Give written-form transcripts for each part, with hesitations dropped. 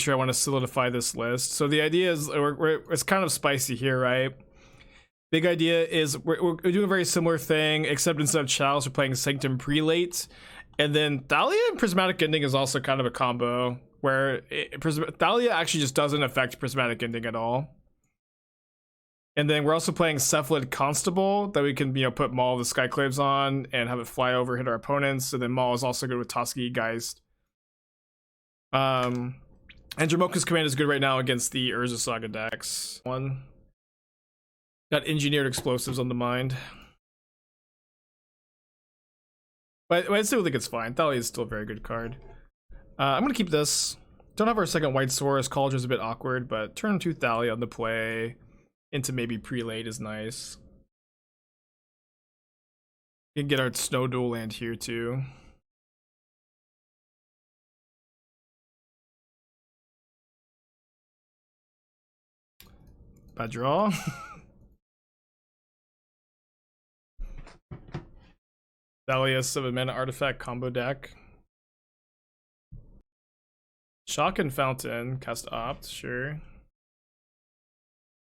sure I want to solidify this list. So the idea is it's kind of spicy here, right? Big idea is we're doing a very similar thing, except instead of Chalice, we're playing Sanctum Prelate. And then Thalia and Prismatic Ending is also kind of a combo, where Thalia actually just doesn't affect Prismatic Ending at all. And then we're also playing Cephalid Constable, that we can, you know, put Maul of the Skyclaves on and have it fly over, hit our opponents. And then Maul is also good with Toski Geist. And Jamoka's Command is good right now against the Urza Saga decks. Got Engineered Explosives on the mind. But I still think it's fine. Thalia is still a very good card. I'm going to keep this. Don't have our second White Source. College is a bit awkward, but turn 2 Thalia on the play into maybe Prelate is nice. You can get our Snow Dual land here too. Bad draw. Thalia 7-mana artifact combo deck. Shock and Fountain, cast Opt, sure.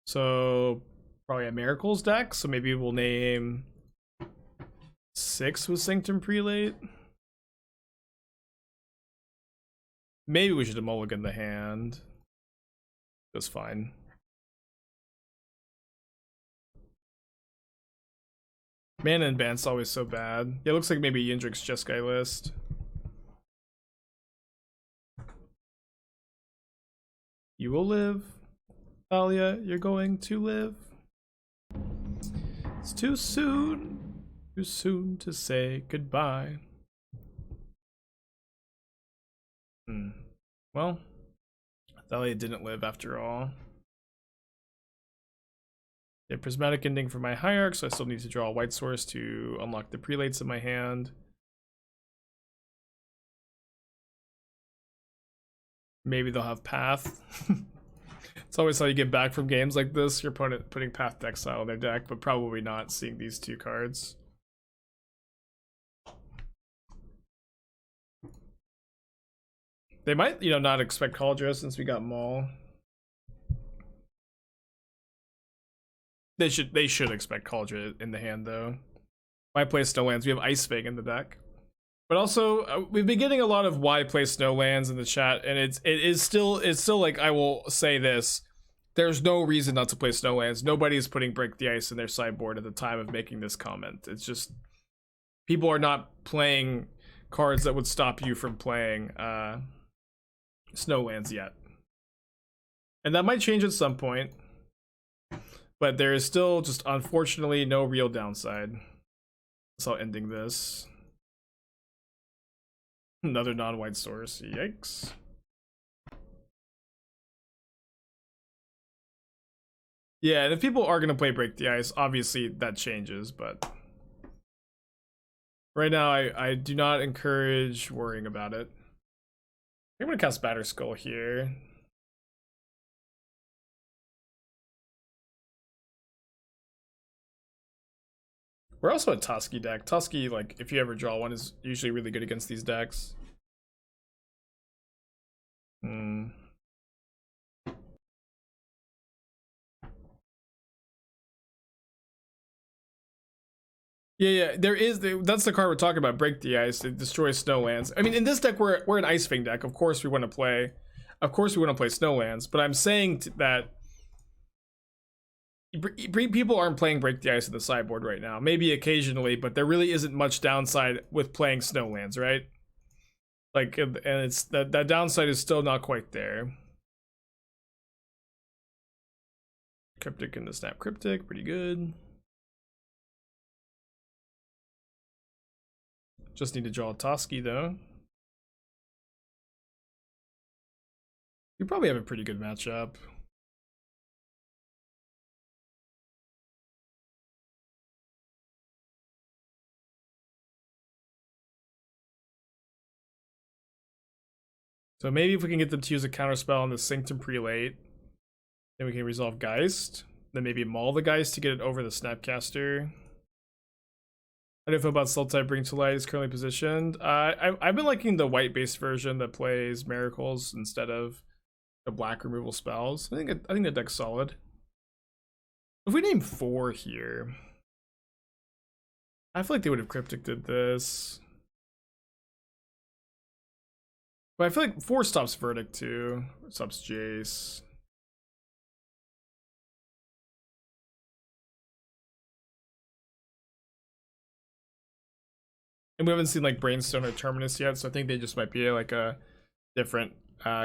So probably a Miracles deck, so maybe we'll name 6 with Sanctum Prelate. Maybe we should mulligan the hand. That's fine. Mana and Bant's always so bad. Yeah, it looks like maybe Yindrik's Jeskai list. You will live. Thalia, you're going to live. It's too soon. Too soon to say goodbye. Well, Thalia didn't live after all. Yeah, Prismatic Ending for my Hierarch, so I still need to draw a White Source to unlock the Prelates in my hand. Maybe they'll have Path. It's always how you get back from games like this, your opponent putting Path to Exile in their deck, but probably not seeing these 2 cards. They might, you know, not expect Cauldron since we got Maul. They should expect Cauldron in the hand though. Why play Snowlands? We have ice-fang in the deck. But also, we've been getting a lot of why play Snowlands in the chat, and it is still like, I will say this. There's no reason not to play Snowlands. Nobody is putting Break the Ice in their sideboard at the time of making this comment. It's just, people are not playing cards that would stop you from playing Snowlands yet. And that might change at some point. But there is still just, unfortunately, no real downside. So ending this. Another non-white source. Yikes. Yeah, and if people are going to play Break the Ice, obviously that changes, but right now I do not encourage worrying about it. I'm going to cast Batterskull here. We're also a Toski deck. Toski, like, if you ever draw one, is usually really good against these decks. Yeah, there is. That's the card we're talking about. Break the Ice. It destroys Snowlands. I mean, in this deck, we're an ice-fang deck. Of course, we want to play. Of course, we want to play Snowlands. But I'm saying that people aren't playing Break the Ice in the sideboard right now. Maybe occasionally, but there really isn't much downside with playing Snowlands, right? Like, and it's that downside is still not quite there. Cryptic in the Snap Cryptic, pretty good. Just need to draw a Toski though. You probably have a pretty good matchup. So maybe if we can get them to use a counterspell on the Sanctum Prelate, then we can resolve Geist. Then maybe maul the Geist to get it over the Snapcaster. How do you feel about Soul Type Bring to Light is currently positioned? I've been liking the white-based version that plays Miracles instead of the black removal spells. I think the deck's solid. If we name 4 here, I feel like they would have Cryptic did this. But I feel like 4 stops Verdict too. Stops Jace. And we haven't seen like Brainstone or Terminus yet, so I think they just might be like a different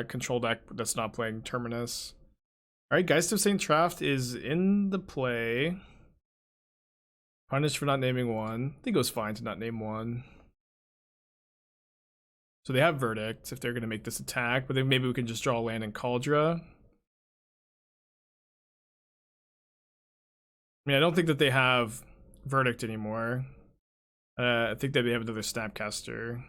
control deck that's not playing Terminus. Alright, Geist of St. Traft is in the play. Punished for not naming 1. I think it was fine to not name 1. So they have Verdict if they're going to make this attack, but then maybe we can just draw a land in Cauldra. I mean, I don't think that they have Verdict anymore. I think that they have another Snapcaster.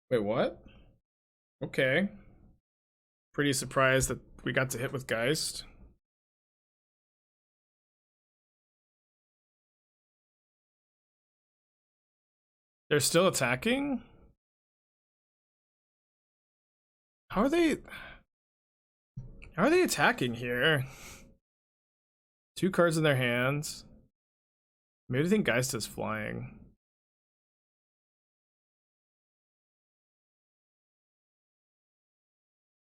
Wait, what? Okay. Pretty surprised that we got to hit with Geist. They're still attacking? How are they attacking here? 2 cards in their hands. Maybe they think Geist is flying.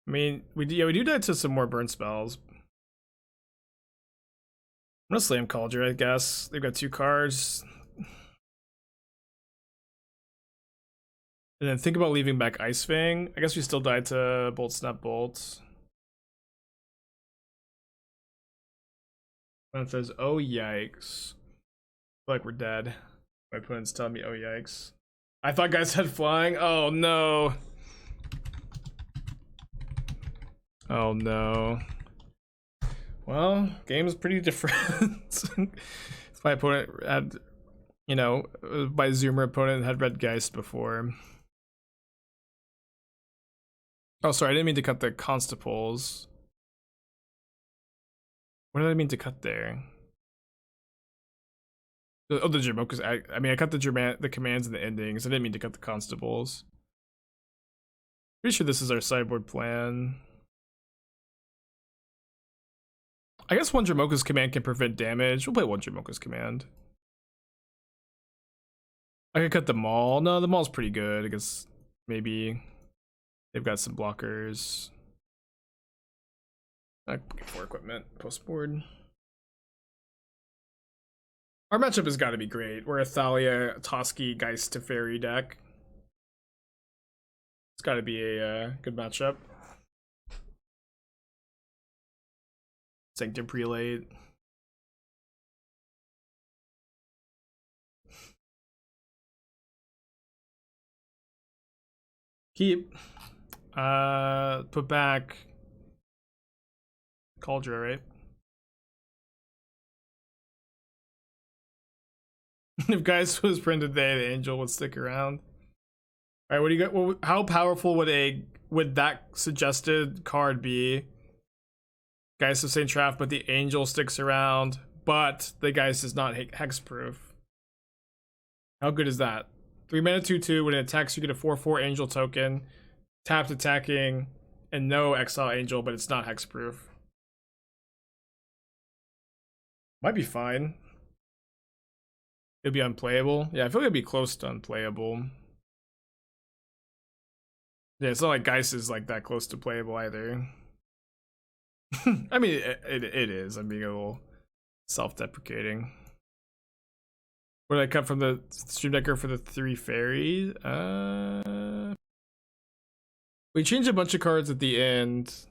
I mean, we do that to some more burn spells. I'm gonna slam Cauldron, I guess. They've got 2 cards. And then think about leaving back ice-fang. I guess we still died to Bolt Snap Bolt. And it says, oh yikes. I feel like we're dead. My opponent's telling me, oh yikes. I thought guys had flying. Oh no. Oh no. Well, game is pretty different. If my opponent had, you know, my Zoomer opponent had Red Geist before. Oh, sorry, I didn't mean to cut the Constables. What did I mean to cut there? Oh, the Jermokas. I mean, I cut the commands and the endings. I didn't mean to cut the Constables. Pretty sure this is our sideboard plan. I guess one Jermoka's command can prevent damage. We'll play one Jermoka's command. I could cut the Maul. No, the Maul's pretty good. I guess maybe they've got some blockers. I get 4 equipment post board. Our matchup has got to be great. We're a Thalia, Toski, Geist, Teferi deck. It's got to be a good matchup. Sanctum Prelate. Keep. Put back Cauldron, right? If Geist was printed today, the Angel would stick around. All right, what do you got? Well, how powerful would that suggested card be? Geist of St. Traft, but the Angel sticks around, but the Geist is not hexproof. How good is that? 3 mana 2/2. When it attacks, you get a 4/4 Angel token. Tapped attacking, and no Exile Angel, but it's not hexproof. Might be fine. It'd be unplayable. Yeah, I feel like it'd be close to unplayable. Yeah, it's not like Geist is like that close to playable either. I mean, it is. I'm being a little self-deprecating. What did I cut from the Stream Decker for the 3 fairies? We changed a bunch of cards at the end.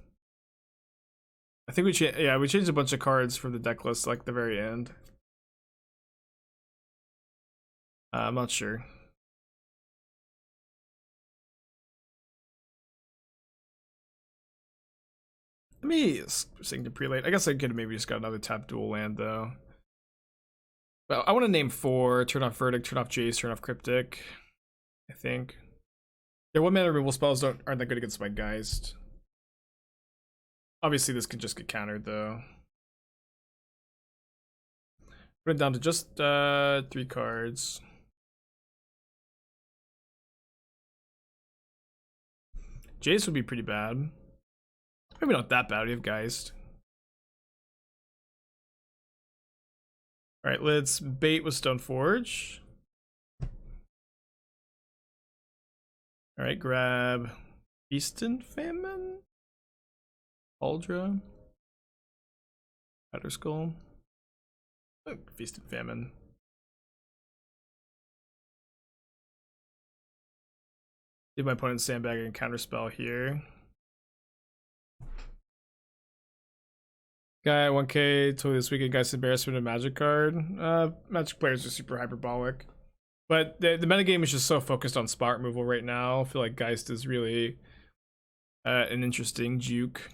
I think we changed a bunch of cards from the deck list like the very end. I'm not sure. Let me sing to Prelate. I guess I could have maybe just got another tap dual land though. But I want to name 4, turn off Verdict, turn off Jace, turn off Cryptic. I think. Yeah, 1 mana removal spells aren't that good against my Geist. Obviously this could just get countered though. Put it down to just 3 cards. Jace would be pretty bad. Maybe not that bad. We have Geist. All right, let's bait with Stoneforge. All right, grab Feast and Famine, Aldra, Powder Skull, Feast and Famine. Give my opponent sandbag and counterspell here. Guy at 1k totally this weekend. Guy's embarrassment of Magic card. Magic players are super hyperbolic, but the metagame is just so focused on spot removal right now. I feel like Geist is really an interesting juke.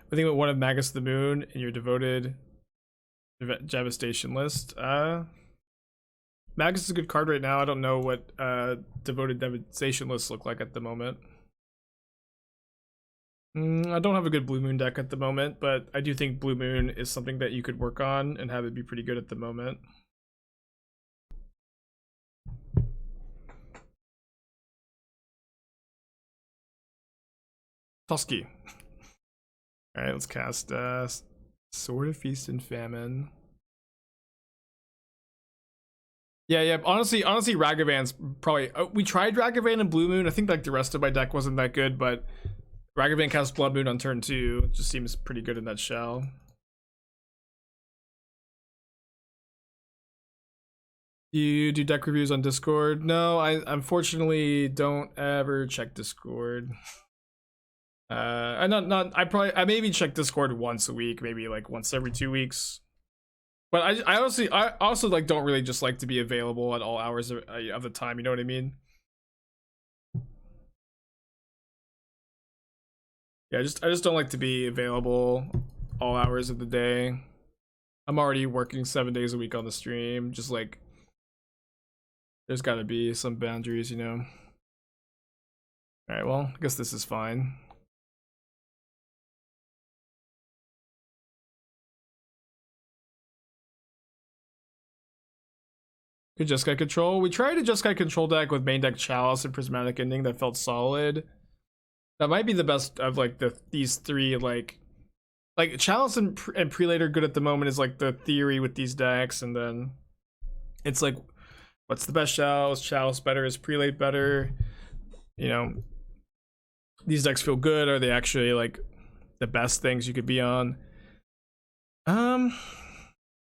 I think about one of Magus of the Moon in your devoted Devastation list. Magus is a good card right now. I don't know what devoted Devastation lists look like at the moment. I don't have a good Blue Moon deck at the moment, but I do think Blue Moon is something that you could work on and have it be pretty good at the moment. Tusky. Alright, let's cast Sword of Feast and Famine. Yeah, honestly, Ragavan's probably... we tried Ragavan and Blue Moon. I think like the rest of my deck wasn't that good, but Ragavan casts Blood Moon on turn 2. It just seems pretty good in that shell. You do deck reviews on Discord? No, I unfortunately don't ever check Discord. I maybe check Discord once a week, maybe like once every 2 weeks. But I also like don't really just like to be available at all hours of the time, you know what I mean? Yeah, I just don't like to be available all hours of the day. I'm already working 7 days a week on the stream, just like there's gotta be some boundaries, you know. Alright, well, I guess this is fine. Good Jeskai control. We tried a Jeskai control deck with main deck Chalice and Prismatic Ending that felt solid. That might be the best of like these three, like Chalice and Prelate are good at the moment is like the theory with these decks, and then it's like what's the best Chalice? Chalice better, is Prelate better? You know, these decks feel good. Are they actually like the best things you could be on? I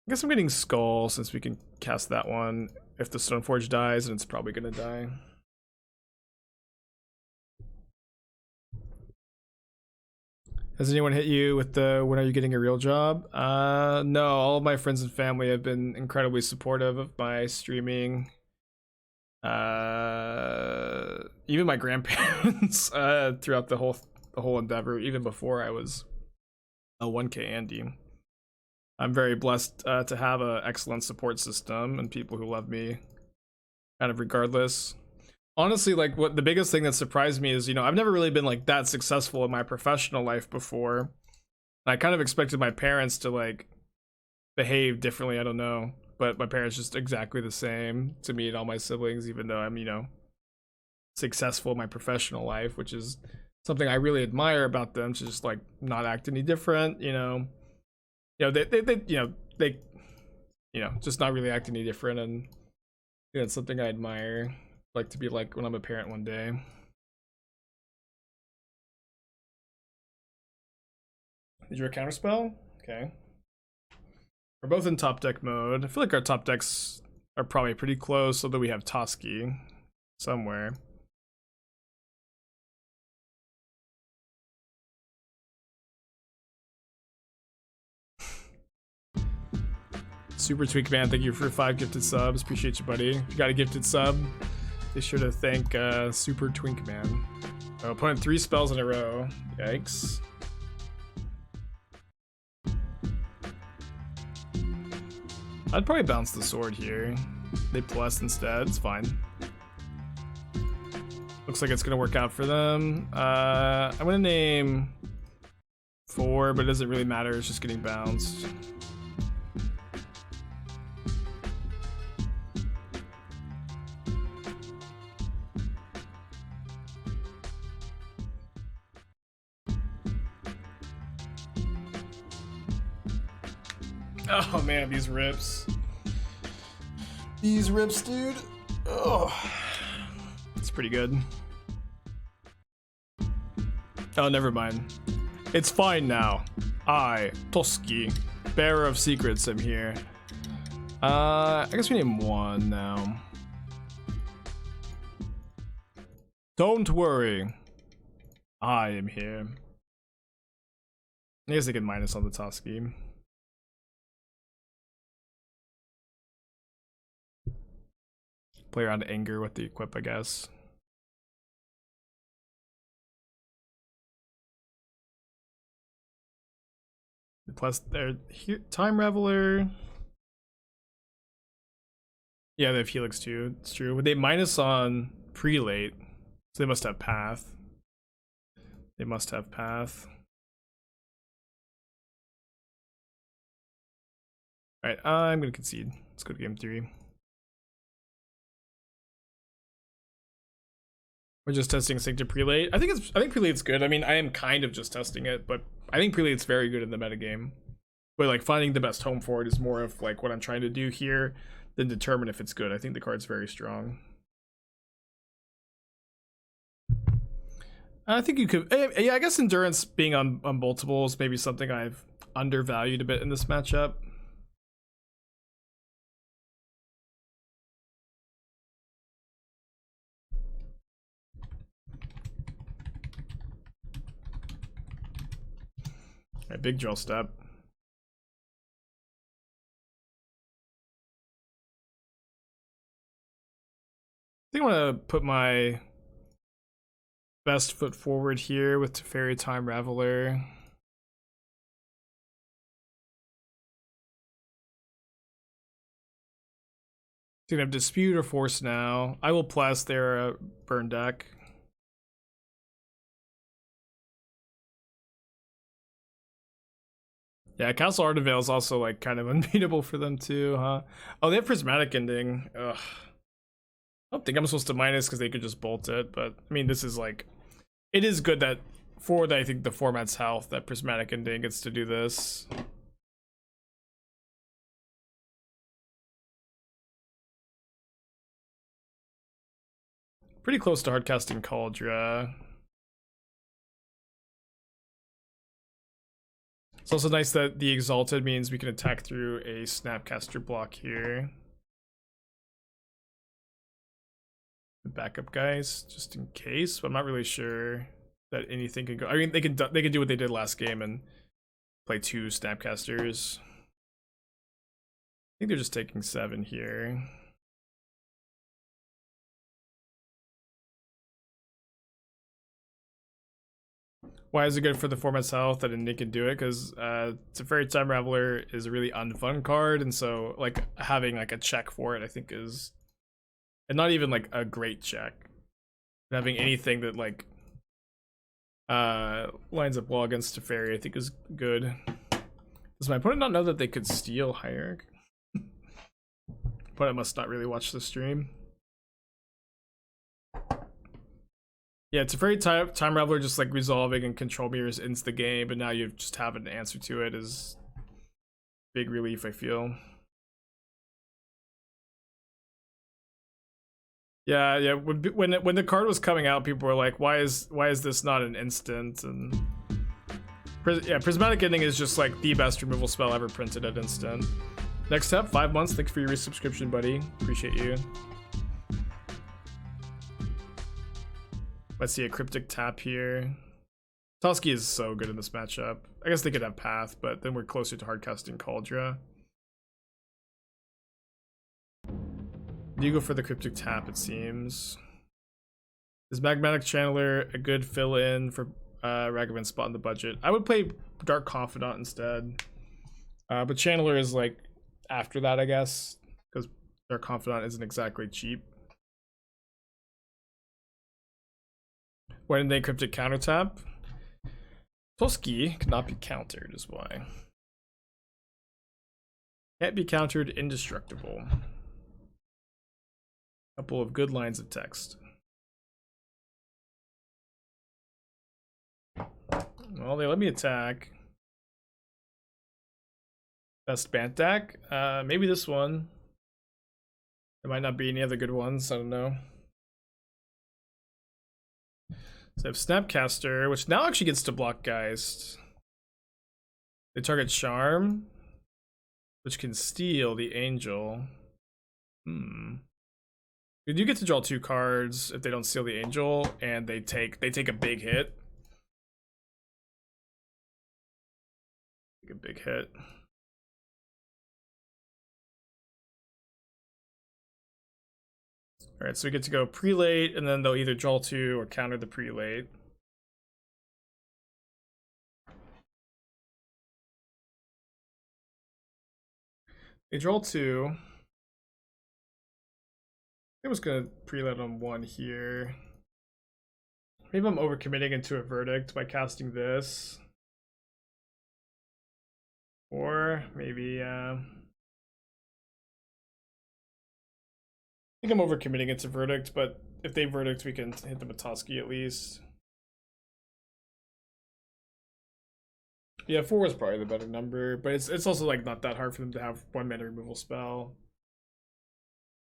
guess I'm getting Skull since we can cast that one. If the Stoneforge dies, and it's probably gonna die. Has anyone hit you with the when are you getting a real job? No, all of my friends and family have been incredibly supportive of my streaming. Even my grandparents throughout the whole endeavor, even before I was a 1K Andy. I'm very blessed to have an excellent support system and people who love me kind of regardless. Honestly, like what the biggest thing that surprised me is, you know, I've never really been like that successful in my professional life before. I kind of expected my parents to like behave differently, I don't know, but my parents just exactly the same to me and all my siblings, even though I'm, you know, successful in my professional life, which is something I really admire about them, to just like not act any different, you know. They just not really act any different, and you know, it's something I admire. Like to be like when I'm a parent one day. Is your counterspell? Okay. We're both in top deck mode. I feel like our top decks are probably pretty close, although we have Toski somewhere. Super Tweak Man, thank you for 5 gifted subs. Appreciate you, buddy. If you got a gifted sub, be sure to thank Super Twink Man. Oh, opponent 3 spells in a row. Yikes. I'd probably bounce the sword here. They plus instead, it's fine. Looks like it's gonna work out for them. I'm gonna name 4, but it doesn't really matter. It's just getting bounced. Oh man, these rips. These rips, dude. Oh, it's pretty good. Oh, never mind. It's fine now. I, Toski, bearer of secrets, am here. I guess we name 1 now. Don't worry. I am here. I guess they can minus on the Toski. Play around anger with the equip, I guess. Plus, they're Time Reveler. Yeah, they have Helix too. It's true. But they minus on Prelate, so they must have Path. They must have Path. All right, I'm gonna concede. Let's go to game 3. We're just testing Sync to Prelate. I think Prelate's good. I mean, I am kind of just testing it, but I think Prelate's very good in the metagame. But like finding the best home for it is more of like what I'm trying to do here than determine if it's good. I think the card's very strong. I think you could, yeah, I guess Endurance being on multiples maybe something I've undervalued a bit in this matchup. A big drill step. I think I'm gonna put my best foot forward here with Teferi Time Raveler. It's gonna have Dispute or Force now. I will plus their burn deck. Yeah, Castle Ardenvale is also like kind of unbeatable for them too, huh? Oh, they have Prismatic Ending. Ugh. I don't think I'm supposed to minus because they could just bolt it, but I mean, this is like, it is good that for I think the format's health that Prismatic Ending gets to do this. Pretty close to hardcasting Cauldra. It's also nice that the Exalted means we can attack through a Snapcaster block here. The backup guys, just in case, but I'm not really sure that anything can go. I mean, they can do what they did last game and play 2 Snapcasters. I think they're just taking 7 here. Why is it good for the format's health that Nick can do it? Because Teferi Time Raveler is a really unfun card, and so like having like a check for it, I think is, and not even like a great check. Having anything that like lines up well against Teferi, I think is good. Does my opponent not know that they could steal Hierarch? Opponent must not really watch the stream. Yeah, it's a very time Raveler just like resolving and control mirrors ends the game, but now you just have an answer to it is big relief, I feel. Yeah. When the card was coming out, people were like, "Why is this not an instant?" And yeah, Prismatic Ending is just like the best removal spell ever printed at instant. Next step, 5 months. Thanks for your resubscription, buddy. Appreciate you. Let's see a Cryptic Tap here. Toski is so good in this matchup. I guess they could have Path, but then we're closer to hardcasting Cauldra. You go for the Cryptic Tap, it seems. Is Magmatic Channeler a good fill-in for Ragavan spot in the budget? I would play Dark Confidant instead. But Channeler is like after that, I guess, because Dark Confidant isn't exactly cheap. When they cryptic countertap. Toski cannot be countered, is why. Can't be countered, indestructible. Couple of good lines of text. Well, they let me attack. Best Bant deck? Maybe this one. There might not be any other good ones, I don't know. So I have Snapcaster, which now actually gets to block Geist. They target Charm, which can steal the Angel. You do get to draw 2 cards if they don't steal the Angel, and they take a big hit. Take a big hit. Alright, so we get to go prelate, and then they'll either draw 2 or counter the prelate. They draw 2. I was gonna prelate on 1 here. Maybe I'm overcommitting into a verdict by casting this. Or maybe I think I'm overcommitting into verdict, but if they verdict, we can hit them with Toski at least. Yeah, 4 is probably the better number, but it's also like not that hard for them to have 1 mana removal spell.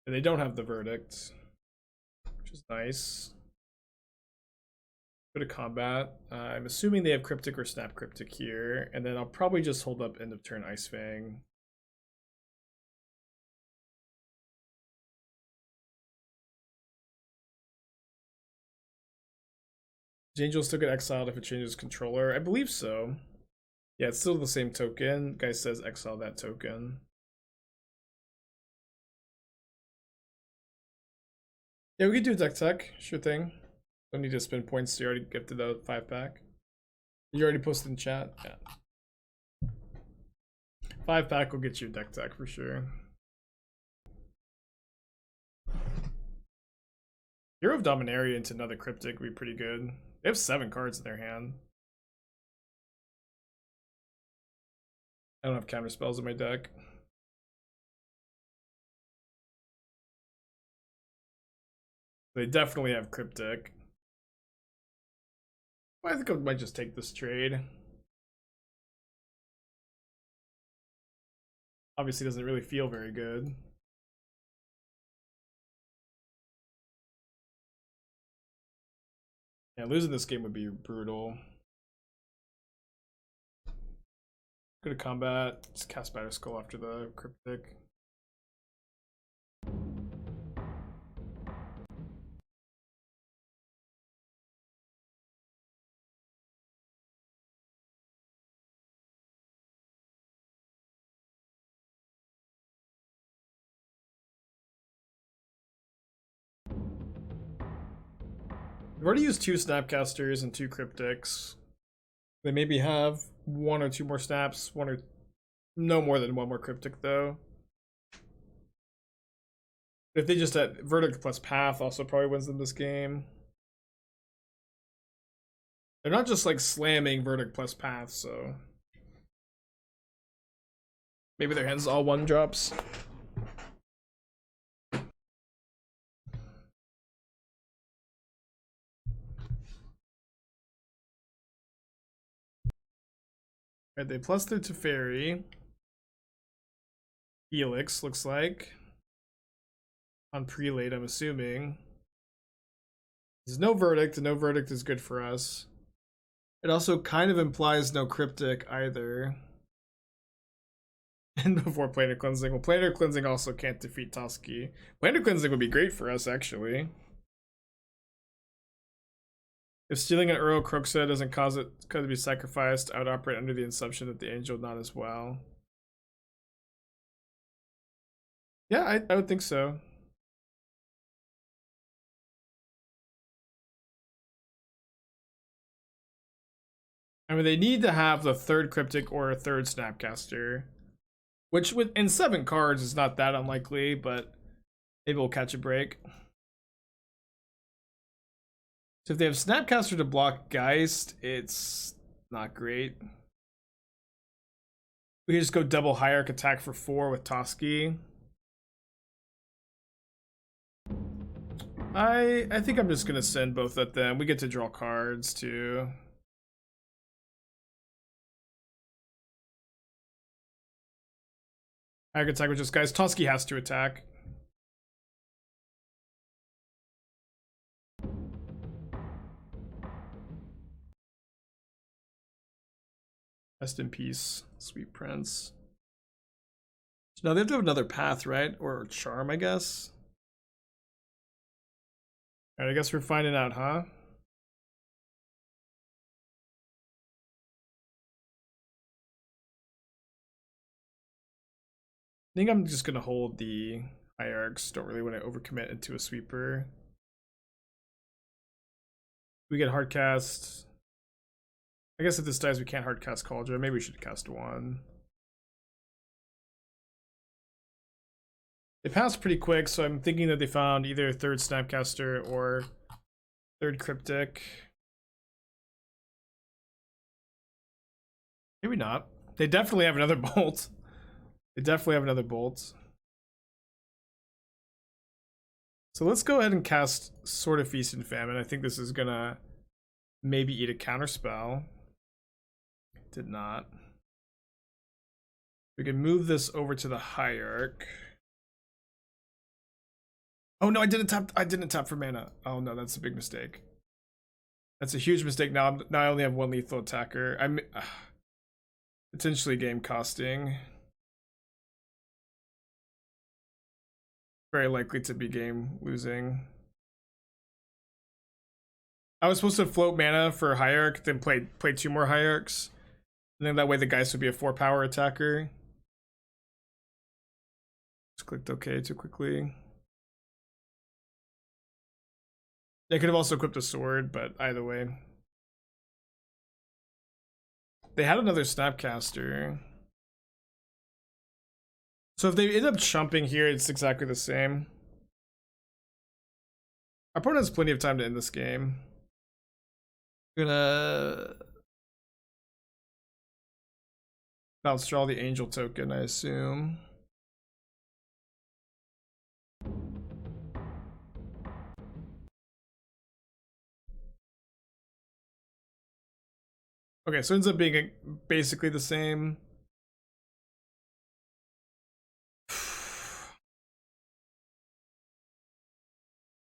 And they don't have the verdict, which is nice. Go to combat. I'm assuming they have Cryptic or Snap Cryptic here, and then I'll probably just hold up end of turn ice-fang. Does Angel still get exiled if it changes controller? I believe so. Yeah, it's still the same token. Guy says exile that token. Yeah, we could do deck tech, sure thing. Don't need to spend points to already gifted the 5-pack. You already posted in chat? Yeah. 5-pack will get you deck tech for sure. Hero of Dominaria into another Cryptic would be pretty good. They have 7 cards in their hand. I don't have counter spells in my deck. They definitely have Cryptic. I think I might just take this trade. Obviously doesn't really feel very good. Yeah, losing this game would be brutal. Go to combat. Just cast Batter Skull after the Cryptic. We've already used 2 Snapcasters and 2 Cryptics. They maybe have 1 or 2 more snaps, 1 or no more than 1 more Cryptic though. If they just had Verdict plus Path also probably wins them this game. They're not just like slamming Verdict plus Path, so maybe their hands all 1-drops. Right, they plus their Teferi. Helix looks like. On prelate, I'm assuming. There's no verdict, and no verdict is good for us. It also kind of implies no Cryptic either. And before Planar Cleansing. Well, Planar Cleansing also can't defeat Toski. Planar Cleansing would be great for us, actually. If stealing an Uro Croxa doesn't cause it to be sacrificed, I would operate under the assumption that the Angel would not as well. Yeah, I would think so. I mean, they need to have the 3rd Cryptic or a 3rd Snapcaster. Which, in 7 cards, is not that unlikely, but maybe we'll catch a break. So if they have Snapcaster to block Geist, it's not great. We can just go double Hierarch attack for 4 with Toski. I think I'm just gonna send both at them. We get to draw cards too. Hierarch attack with just guys. Toski has to attack. Rest in peace, sweet prince. So now they have to have another path, right? Or charm, I guess. Alright, I guess we're finding out, huh? I think I'm just gonna hold the Hierarchs. Don't really want to overcommit into a sweeper. We get hardcast. I guess if this dies, we can't hardcast Cauldron. Maybe we should cast 1. They passed pretty quick, so I'm thinking that they found either 3rd Snapcaster or 3rd Cryptic. Maybe not. They definitely have another bolt. They definitely have another bolt. So let's go ahead and cast Sword of Feast and Famine. I think this is gonna maybe eat a counterspell. Did not. We can move this over to the Hierarch. Oh no, I didn't tap for mana. Oh no, that's a big mistake. That's a huge mistake. Now I only have 1 lethal attacker. I'm potentially game costing. Very likely to be game losing. I was supposed to float mana for Hierarch, then play 2 more Hierarchs. And then that way the Geist would be a 4-power attacker. Just clicked OK too quickly. They could have also equipped a sword, but either way. They had another Snapcaster. So if they end up chumping here, it's exactly the same. Our opponent has plenty of time to end this game. I'm gonna bounce draw the angel token, I assume. Okay, so it ends up being basically the same. I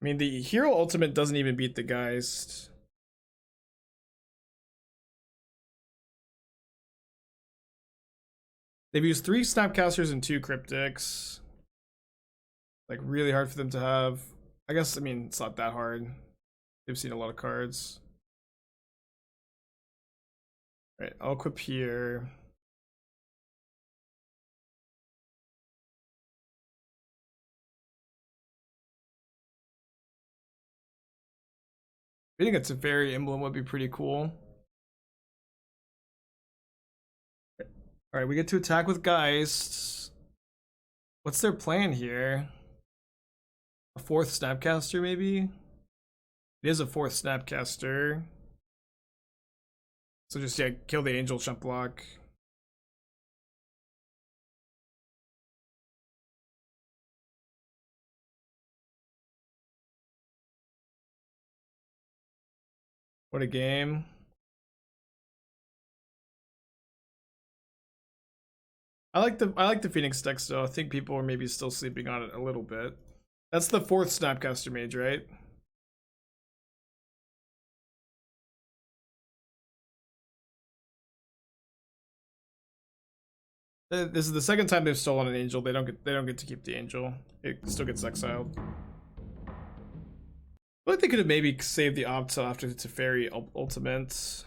mean, the hero ultimate doesn't even beat the Geist. They've used 3 Snapcasters and 2 Cryptics. Like, really hard for them to have. I guess, I mean, it's not that hard. They've seen a lot of cards. All right, I'll equip here. I think it's a Teferi emblem would be pretty cool. All right, we get to attack with Geist. What's their plan here? A 4th Snapcaster, maybe? It is a 4th Snapcaster. So just, yeah, kill the angel chump block. What a game. I like the Phoenix deck still. I think people are maybe still sleeping on it a little bit. That's the 4th Snapcaster mage, right? This is the 2nd time they've stolen an angel. They don't get to keep the angel. It still gets exiled. But they could have maybe saved the op till after the Teferi ultimate.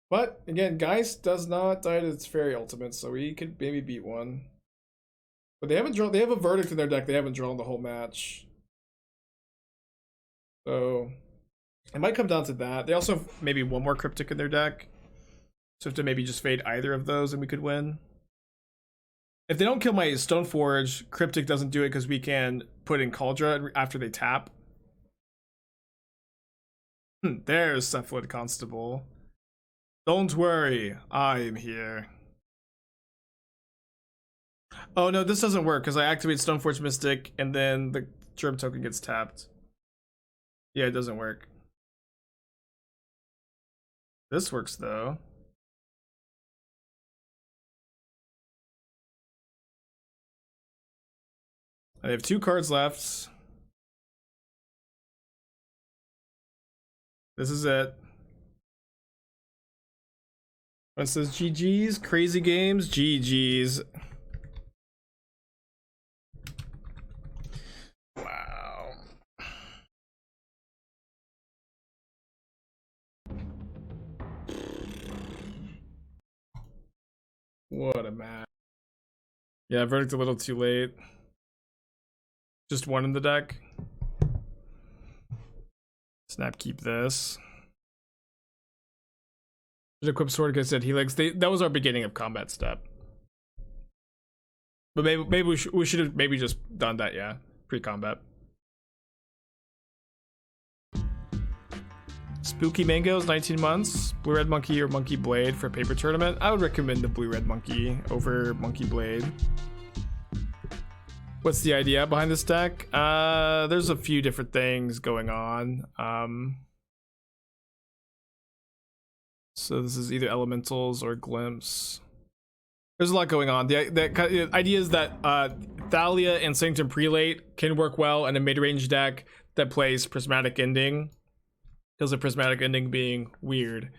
But again, Geist does not die to its Teferi ultimate, so we could maybe beat one. But they haven't drawn. They have a verdict in their deck. They haven't drawn the whole match. So it might come down to that. They also have maybe 1 more Cryptic in their deck. So if to maybe just fade either of those and we could win. If they don't kill my Stoneforge, Cryptic doesn't do it because we can put in Cauldra after they tap. There's Cephalid Constable. Don't worry, I am here. Oh no, this doesn't work because I activate Stoneforge Mystic and then the Germ token gets tapped. Yeah, it doesn't work. This works though. I have 2 cards left. This is it. It says GG's, crazy games, GG's. Wow. What a match. Yeah, verdict a little too late. Just 1 in the deck. Snap, keep this. Should equip sword because said helix. That was our beginning of combat step. But maybe we should have maybe just done that, yeah. Pre-combat. Spooky Mangoes, 19 months. Blue Red Monkey or Monkey Blade for paper tournament. I would recommend the Blue Red Monkey over Monkey Blade. What's the idea behind this deck? There's a few different things going on. So this is either elementals or glimpse. There's a lot going on. The idea is that Thalia and Sanctum Prelate can work well in a mid-range deck that plays Prismatic Ending, because of Prismatic Ending being weird.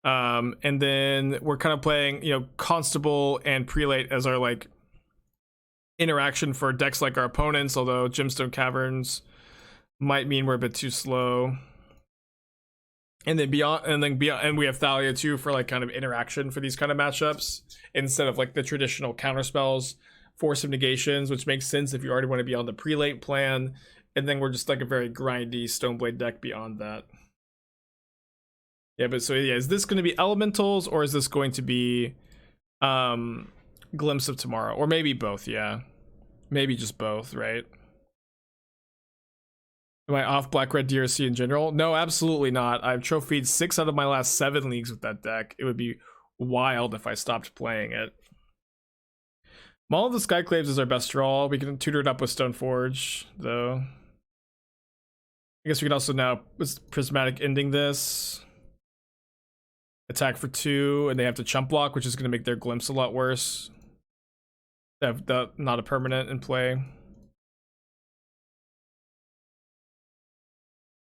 And then we're kind of playing, you know, Constable and Prelate as our like interaction for decks like our opponents, although Gemstone Caverns might mean we're a bit too slow. And then beyond, and we have Thalia too for like kind of interaction for these kind of matchups instead of like the traditional counter spells, Force of Negations, which makes sense if you already want to be on the prelate plan. And then we're just like a very grindy Stoneblade deck beyond that. Yeah, but so yeah, is this going to be elementals or is this going to be Glimpse of Tomorrow, or maybe both? Yeah, maybe just both, right? Am I off Black Red DRC in general? No, absolutely not. I've trophied 6 out of my last 7 leagues with that deck. It would be wild if I stopped playing it. Maul of the Skyclaves is our best draw. We can tutor it up with Stoneforge, though. I guess we can also now Prismatic Ending this. Attack for 2, and they have to chump block, which is going to make their Glimpse a lot worse. They have not a permanent in play.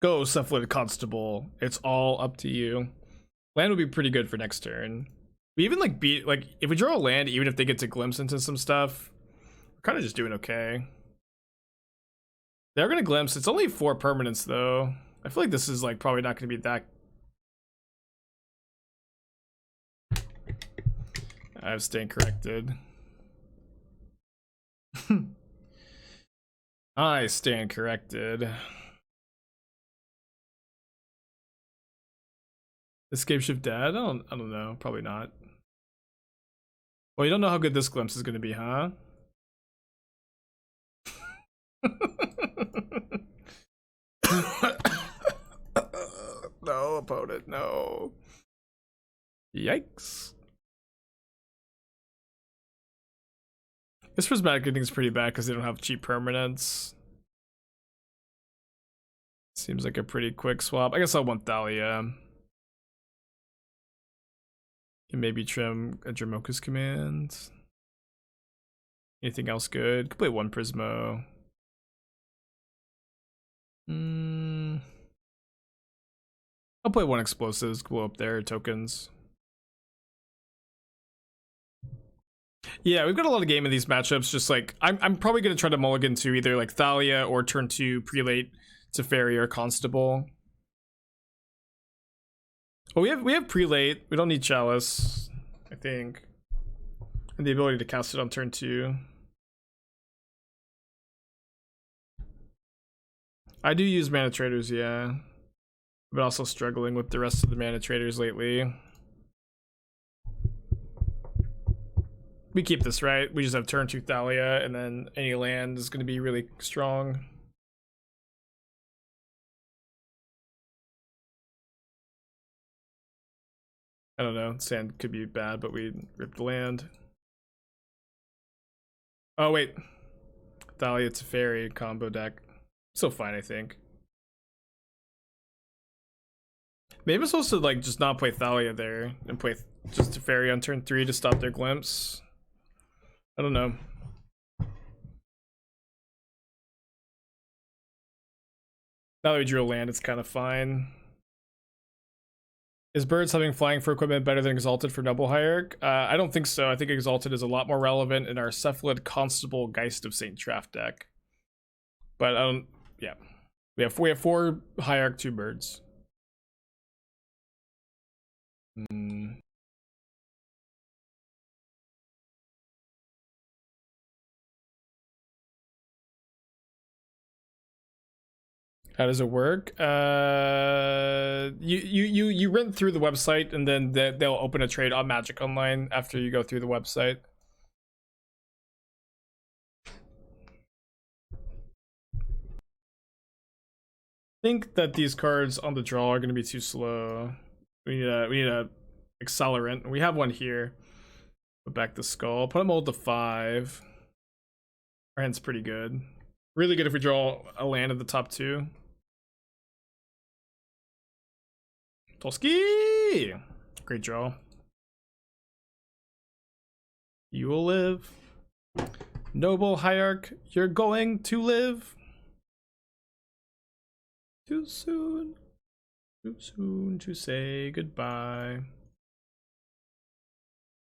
Go, Cephalid Constable. It's all up to you. Land would be pretty good for next turn. We even like beat, like, if we draw a land, even if they get to glimpse into some stuff, we're kind of just doing okay. They're gonna glimpse. It's only 4 permanents though. I feel like this is like probably not gonna be that. I've stayed corrected. I stand corrected. Escape Shift Dad? I don't know. Probably not. Well, you don't know how good this glimpse is going to be, huh? No, opponent, no. Yikes. This Prismatic Ending is pretty bad because they don't have cheap permanents. Seems like a pretty quick swap. I guess I'll want Thalia. And maybe trim a Dramoka's Command. Anything else good? Could play 1 Prismo. I'll play 1 Explosives, blow up their tokens. Yeah, we've got a lot of game in these matchups. Just like I'm probably gonna try to mulligan to either like Thalia or turn to Prelate to Fairy or Constable. Well, we have Prelate. We don't need Chalice, I think. And the ability to cast it on turn 2. I do use Mana Traders, yeah. But also struggling with the rest of the Mana Traders lately. We keep this, right? We just have turn 2 Thalia, and then any land is going to be really strong. I don't know. Sand could be bad, but we ripped the land. Oh, wait. Thalia, it's a fairy combo deck. Still fine, I think. Maybe I'm supposed to like just not play Thalia there and play just a fairy on turn 3 to stop their glimpse. I don't know. Now that we drew a land, it's kind of fine. Is Birds having flying for equipment better than Exalted for Noble Hierarch? I don't think so. I think Exalted is a lot more relevant in our Cephalid Constable Geist of St. Traff deck. But yeah. We have 4 Hierarch, 2 Birds. How does it work? You rent through the website, and then they'll open a trade on Magic Online after you go through the website. I think that these cards on the draw are going to be too slow. We need a accelerant. We have one here. Put back the skull. Put them all to 5. Our hand's pretty good. Really good if we draw a land at the top 2. Tolski! Great draw. You will live. Noble Hierarch, you're going to live. Too soon to say goodbye.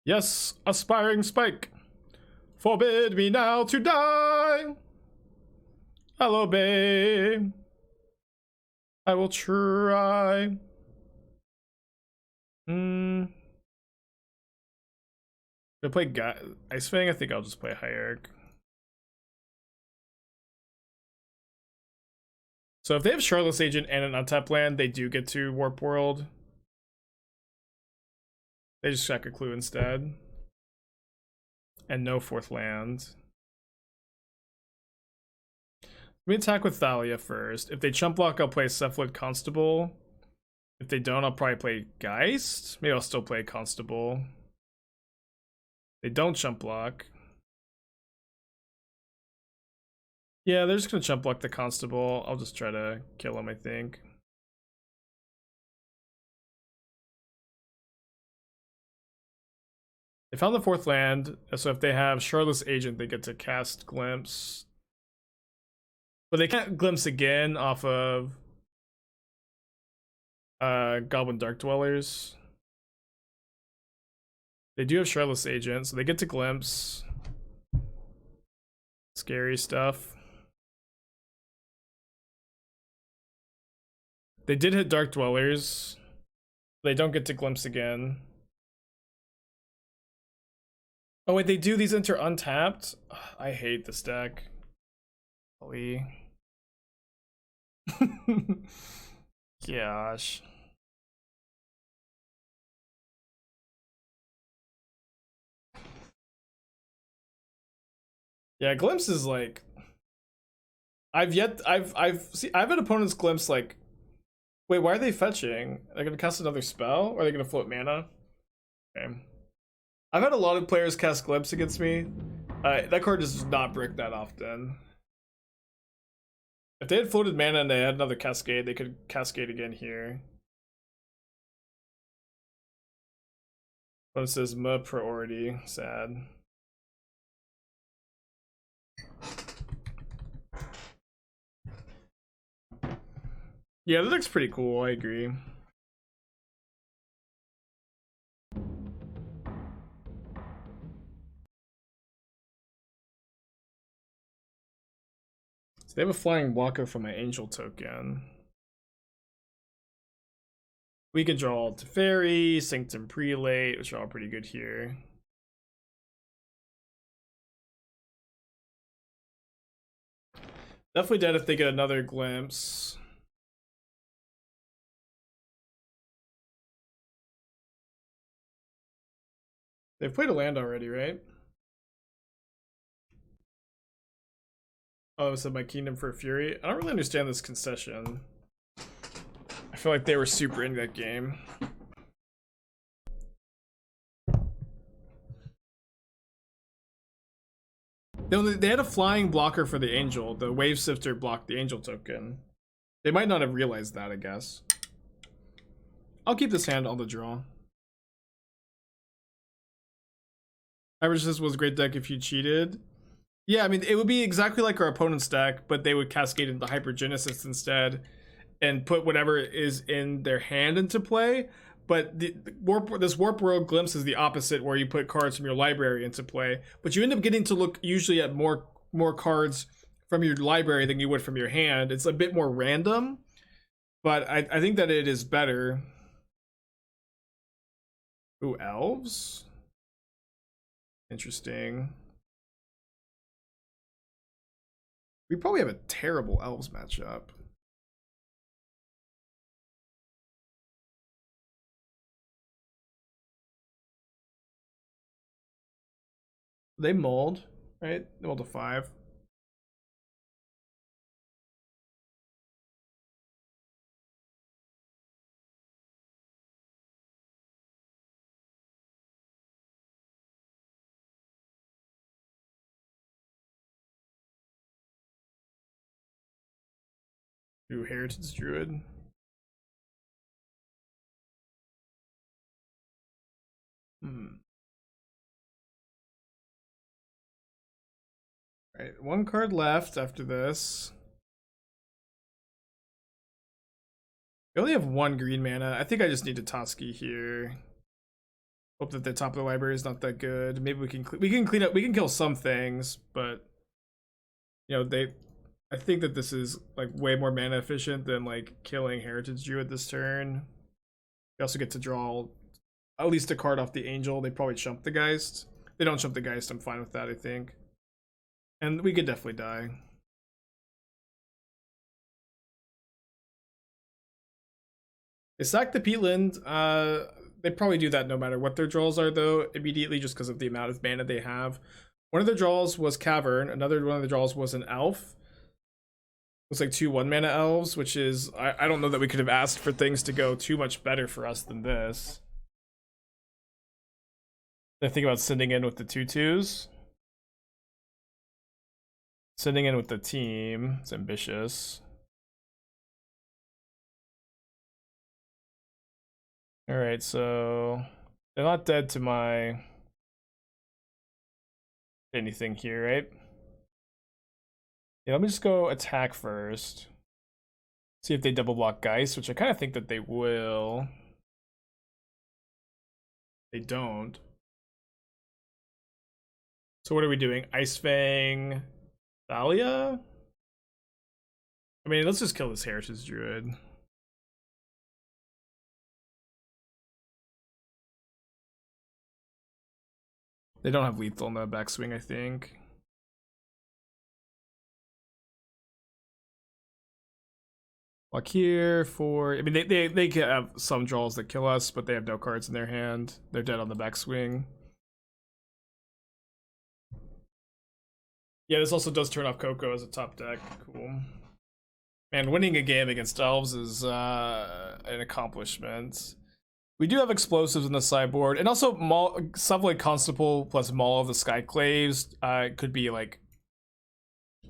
Yes, Aspiringspike, forbid me now to die. I'll obey. I will try. If I play ice-fang, I think I'll just play Hierarch. So if they have Charlotte's Agent and an untapped land, they do get to Warp World. They just sack a clue instead. And no 4th land. Let me attack with Thalia first. If they chump block, I'll play Cephalid Constable. If they don't, I'll probably play Geist. Maybe I'll still play Constable. They don't chump block. Yeah, they're just gonna chump block the Constable. I'll just try to kill him, I think. They found the 4th land, so if they have Charlotte's Agent, they get to cast Glimpse. But they can't Glimpse again off of Goblin Dark Dwellers. They do have Charlotte's Agent, so they get to Glimpse. Scary stuff. They did hit Dark Dwellers. They don't get to Glimpse again. Oh wait, they do, these enter untapped? Ugh, I hate this deck. Holy. Gosh. Yeah, Glimpse is like, I've had opponents Glimpse like, wait, why are they fetching? They're gonna cast another spell, or are they gonna float mana? Okay. I've had a lot of players cast Glimpse against me. That card does not brick that often. If they had floated mana and they had another Cascade, they could Cascade again here. One says "ma priority," sad. Yeah, that looks pretty cool, I agree. So they have a flying blocker from my angel token. We can draw Teferi, Sanctum Prelate, which are all pretty good here. Definitely dead if they get another Glimpse. They've played a land already, right? Oh, so my kingdom for Fury. I don't really understand this concession. I feel like they were super into that game. They had a flying blocker for the angel. The wave sifter blocked the angel token. They might not have realized that, I guess. I'll keep this hand on the draw. Hypergenesis was a great deck if you cheated. Yeah, I mean, it would be exactly like our opponent's deck, but they would cascade into Hypergenesis instead and put whatever is in their hand into play. But this Warp World Glimpse is the opposite, where you put cards from your library into play. But you end up getting to look usually at more cards from your library than you would from your hand. It's a bit more random, but I think that it is better. Ooh, elves? Interesting. We probably have a terrible elves matchup. They mold, right? They mold to 5. Ooh, Heritage Druid. Right, one card left after this. We only have one green mana. I think I just need to Toski here. Hope that the top of the library is not that good. Maybe we can clean up. We can kill some things, but you know I think that this is like way more mana efficient than like killing Heritage Druid this turn. We also get to draw at least a card off the Angel. They probably chump the Geist. They don't chump the Geist. I'm fine with that, I think. And we could definitely die. They sack the Peatland. They probably do that no matter what their draws are, though, immediately, just because of the amount of mana they have. One of their draws was Cavern. Another one of the draws was an Elf. Looks like 2 1-mana elves, which is... I don't know that we could have asked for things to go too much better for us than this. I think about sending in with the 2/2s. Sending in with the team. It's ambitious. Alright, so... they're not dead to my... anything here, right? Yeah, let me just go attack first. See if they double block Geist, which I kind of think that they will. They don't. So what are we doing? Ice-fang... Thalia? I mean, let's just kill this Heritage Druid. They don't have lethal in the backswing, I think. Block here for... I mean, they can have some draws that kill us, but they have no cards in their hand. They're dead on the backswing. Yeah, this also does turn off Coco as a top deck. Cool. Man, winning a game against elves is an accomplishment. We do have explosives in the sideboard, and also stuff like Constable plus Maul of the Skyclaves could be like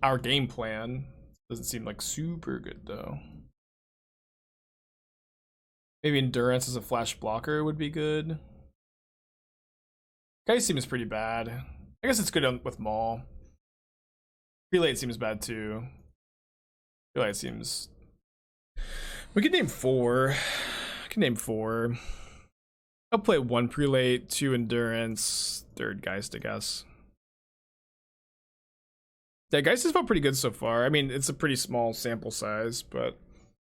our game plan. Doesn't seem like super good though. Maybe Endurance as a flash blocker would be good. Geist seems pretty bad. I guess it's good with Maul. Prelate seems bad too. Prelate seems... we could name 4. I can name 4. I'll play 1 Prelate, 2 Endurance, 3rd Geist, I guess. Yeah, Geist has felt pretty good so far. I mean, it's a pretty small sample size, but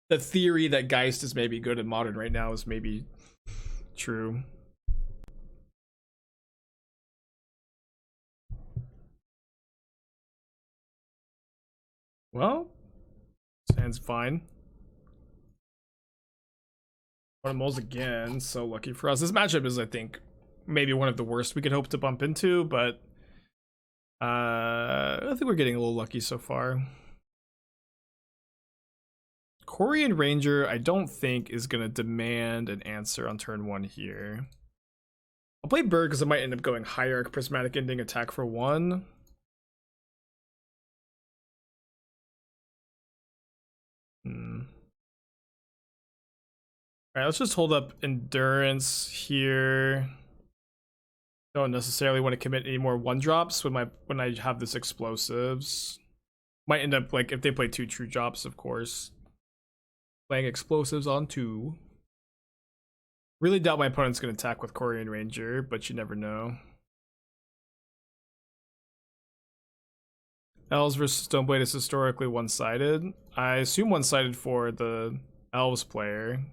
the theory that Geist is maybe good in Modern right now is maybe true. Well, stands fine. One moles again, so lucky for us. This matchup is, I think, maybe one of the worst we could hope to bump into, but I think we're getting a little lucky so far. Korean Ranger, I don't think is gonna demand an answer on turn 1 here. I'll play Bird because I might end up going Hierarch, Prismatic Ending, attack for 1. Alright, let's just hold up Endurance here. Don't necessarily want to commit any more 1-drops when I have this Explosives. Might end up, like, if they play 2 True Drops, of course. Playing Explosives on 2. Really doubt my opponent's going to attack with Korean Ranger, but you never know. Elves versus Stoneblade is historically one-sided. I assume one-sided for the Elves player.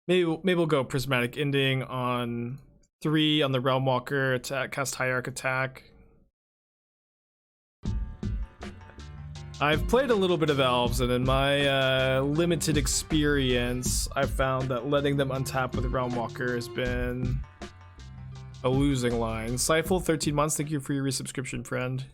Maybe we'll go Prismatic Ending on 3 on the Realm Walker, attack, cast Hierarch attack. I've played a little bit of Elves, and in my limited experience, I've found that letting them untap with Realm Walker has been a losing line. Cypher, 13 months, thank you for your resubscription, friend.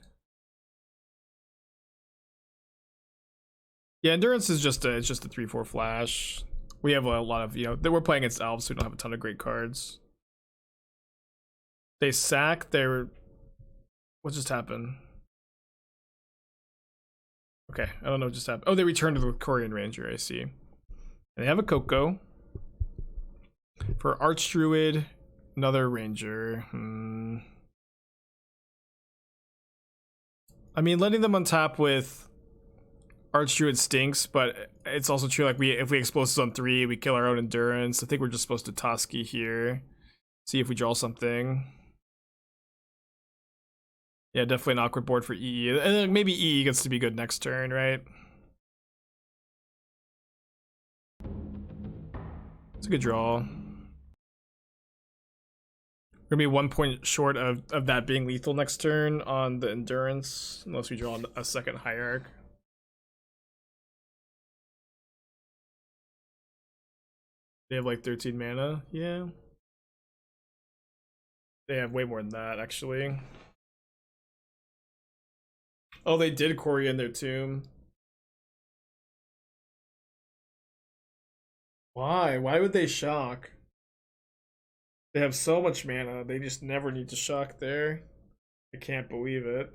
Yeah, Endurance is just a 3/4 flash. We have a lot of, we're playing against Elves, so we don't have a ton of great cards. They sack their... What just happened? Okay, I don't know what just happened. Oh, they returned with Korean Ranger, I see. And they have a Coco. For Archdruid, another Ranger. I mean, letting them untap with Archdruid stinks, but it's also true, like, if we Explosives on 3, we kill our own Endurance. I think we're just supposed to Toski here. See if we draw something. Yeah, definitely an awkward board for EE. And maybe EE gets to be good next turn, right? It's a good draw. We're gonna be 1 point short of that being lethal next turn on the Endurance, unless we draw a second Hierarch. They have like 13 mana, yeah. They have way more than that, actually. Oh, they did Quarry in their tomb. Why? Why would they shock? They have so much mana, they just never need to shock there. I can't believe it.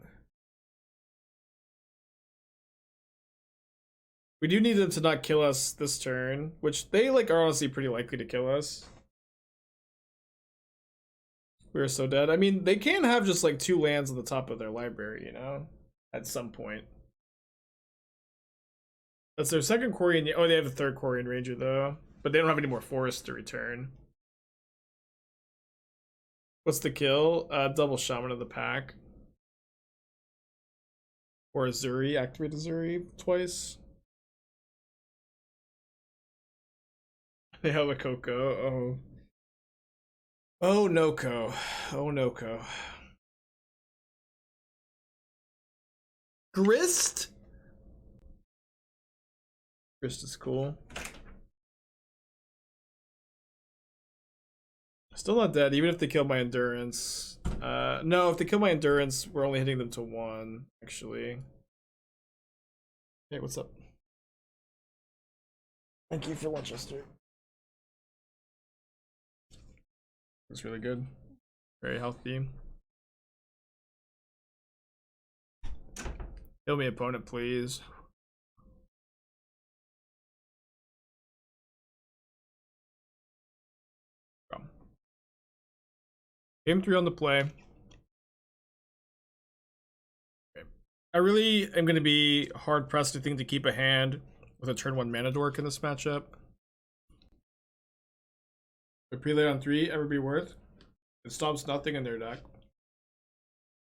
We do need them to not kill us this turn, which they like are honestly pretty likely to kill us. We're so dead. I mean, they can have just like 2 lands on the top of their library, at some point. That's their second Korean. Oh, they have a third Korean Ranger though, but they don't have any more forests to return. What's the kill? Double Shaman of the Pack. Or Azuri, activate Azuri twice. They have a Coco. Oh. Oh, Noko. Oh, Noko. Grist? Grist is cool. Still not dead, even if they kill my Endurance. No, if they kill my Endurance, we're only hitting them to 1, actually. Hey, what's up? Thank you for Winchester. That's really good. Very healthy. Kill me, opponent, please. Game 3 on the play. Okay. I really am going to be hard pressed to think to keep a hand with a turn 1 mana dork in this matchup. Would Prelate on 3 ever be worth? It stops nothing in their deck.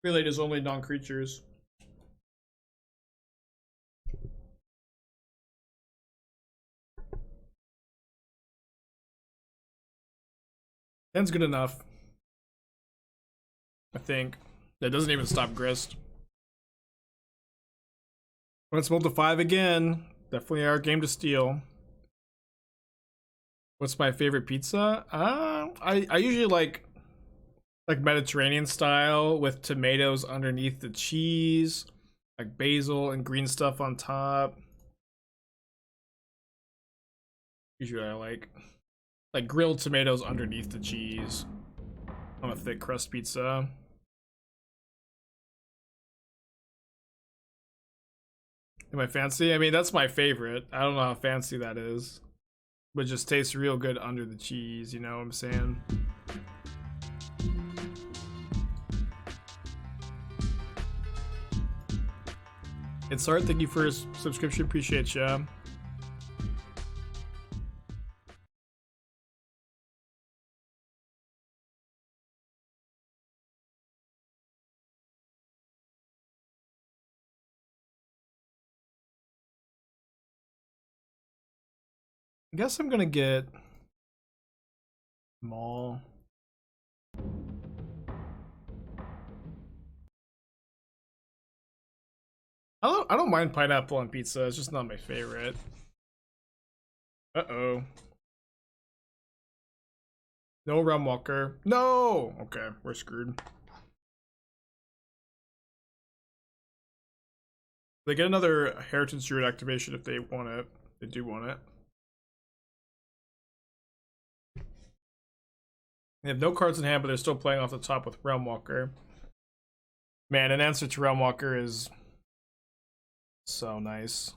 Prelate is only non-creatures. Ten's good enough. I think. That doesn't even stop Grist. Let's roll to 5 again. Definitely our game to steal. What's my favorite pizza? I usually like Mediterranean style with tomatoes underneath the cheese, like basil and green stuff on top. Usually I like grilled tomatoes underneath the cheese on a thick crust pizza. Am I fancy? I mean, that's my favorite. I don't know how fancy that is, but it just tastes real good under the cheese, you know what I'm saying? It's Art, thank you for his subscription, appreciate ya. I guess I'm gonna get Mall. I don't mind pineapple on pizza, it's just not my favorite. Uh-oh. No Realm Walker. No! Okay, we're screwed. They get another Heritage Druid activation if they want it. They do want it. They have no cards in hand, but they're still playing off the top with Realm Walker. Man, an answer to Realm Walker is so nice.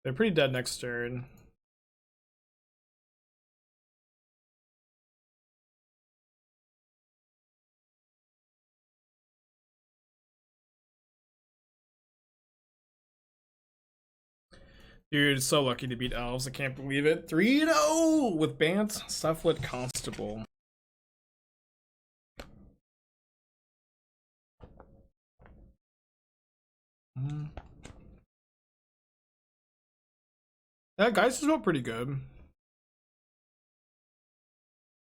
They're pretty dead next turn. Dude, so lucky to beat elves. I can't believe it. 3-0 with Bant, Cephalid, Constable. That guys is well pretty good.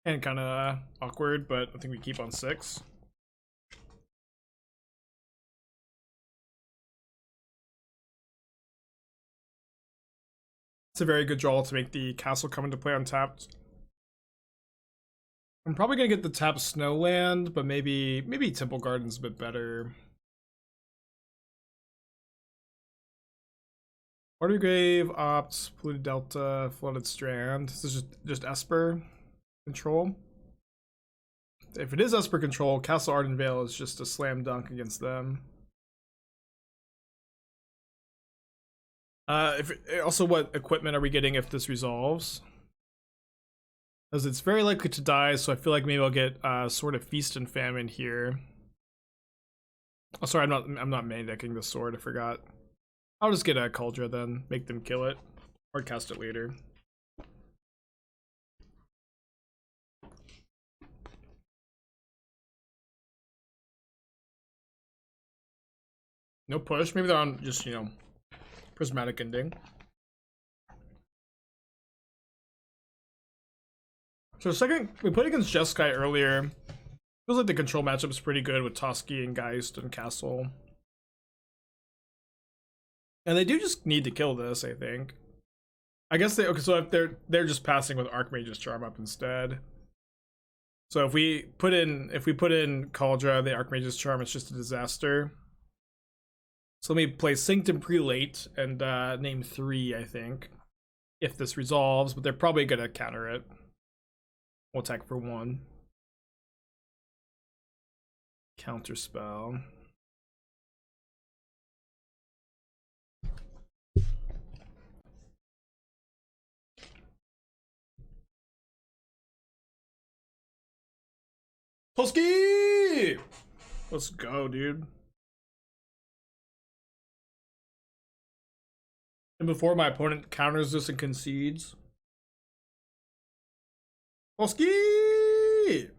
And kind of awkward, but I think we keep on 6. It's a very good draw to make the castle come into play untapped. I'm probably gonna get the tapped Snowland, but maybe Temple Garden's a bit better. Watergrave, Opt, Polluted Delta, Flooded Strand. This is just Esper control. If it is Esper control, Castle Ardenvale is just a slam dunk against them. Also, what equipment are we getting if this resolves? Because it's very likely to die, so I feel like maybe I'll get Sword of Feast and Famine here. Oh, sorry, I'm not main decking the sword. I forgot. I'll just get a Cauldron then, make them kill it, or cast it later. No push. Maybe they're on just, you know, Prismatic Ending. So second, we played against Jeskai earlier. Feels like the control matchup is pretty good with Toski and Geist and Castle. And they do just need to kill this, I think. I guess they okay. So if they're just passing with Archmage's Charm up instead. So if we put in Kaldra, the Archmage's Charm, it's just a disaster. So let me play Sanctum Prelate and name 3, I think, if this resolves. But they're probably gonna counter it. We'll attack for 1. Counter spell. Toski! Let's go, dude. And before my opponent counters this and concedes. Toski!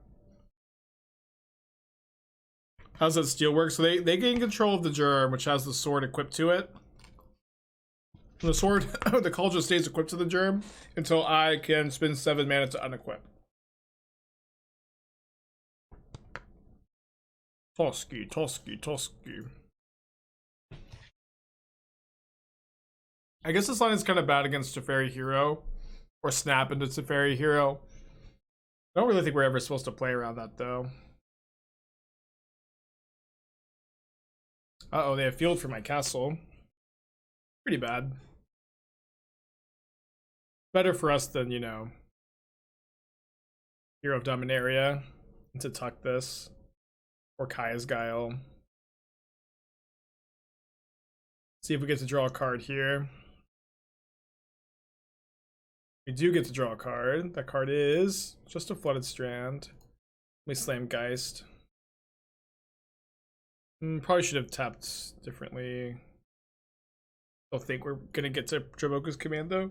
How's that steel work? So they gain control of the germ, which has the sword equipped to it. And the sword, the cauldron stays equipped to the germ until I can spend 7 mana to unequip. Toski. I guess this line is kind of bad against Teferi Hero. Or snap into Teferi Hero. I don't really think we're ever supposed to play around that though. Uh-oh, they have field for my castle. Pretty bad. Better for us than, you know, Hero of Dominaria. To tuck this. Or Kaya's Guile. See if we get to draw a card here. We do get to draw a card. That card is just a Flooded Strand. We slam Geist. Probably should have tapped differently. Don't think we're gonna get to Traboku's command though.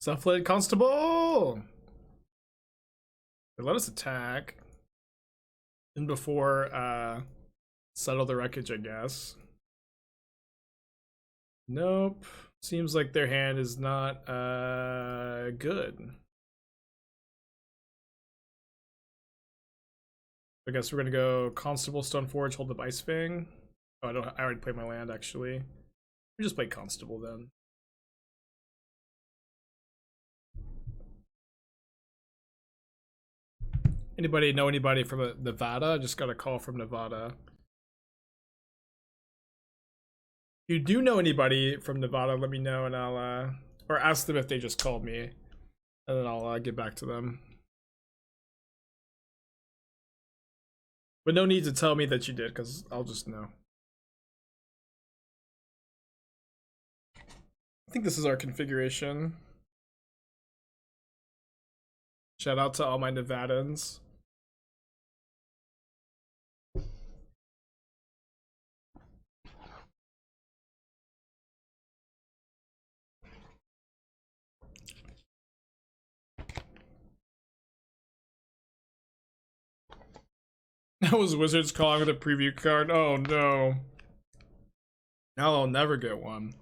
Cephalid Constable! They let us attack. And before settle the wreckage, I guess. Nope. Seems like their hand is not good. I guess we're gonna go Constable, Stoneforge, hold up ice-fang. Oh, I already played my land actually. We just play Constable then. Anybody know anybody from Nevada? Just got a call from Nevada. If you do know anybody from Nevada, let me know and I'll or ask them if they just called me, and then I'll get back to them. But no need to tell me that you did, because I'll just know. I think this is our configuration. Shout out to all my Nevadans. That was Wizards calling with a preview card. Oh no. Now I'll never get one.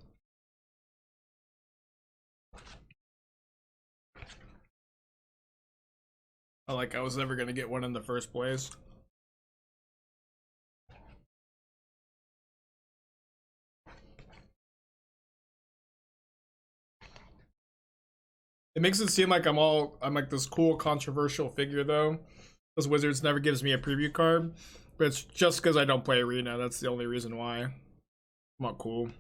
I was never gonna get one in the first place. It makes it seem like I'm like this cool controversial figure though. Because Wizards never gives me a preview card. But it's just because I don't play Arena. That's the only reason why. I'm not cool.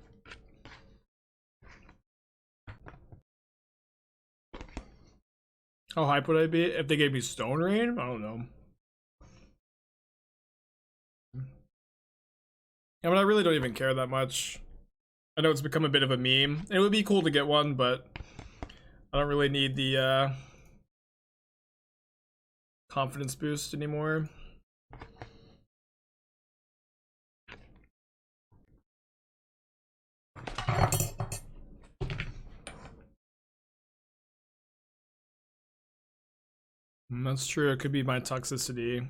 How hype would I be if they gave me Stone Rain? I don't know. I mean, I really don't even care that much. I know it's become a bit of a meme. It would be cool to get one, but I don't really need the confidence boost anymore. That's true. It could be my toxicity.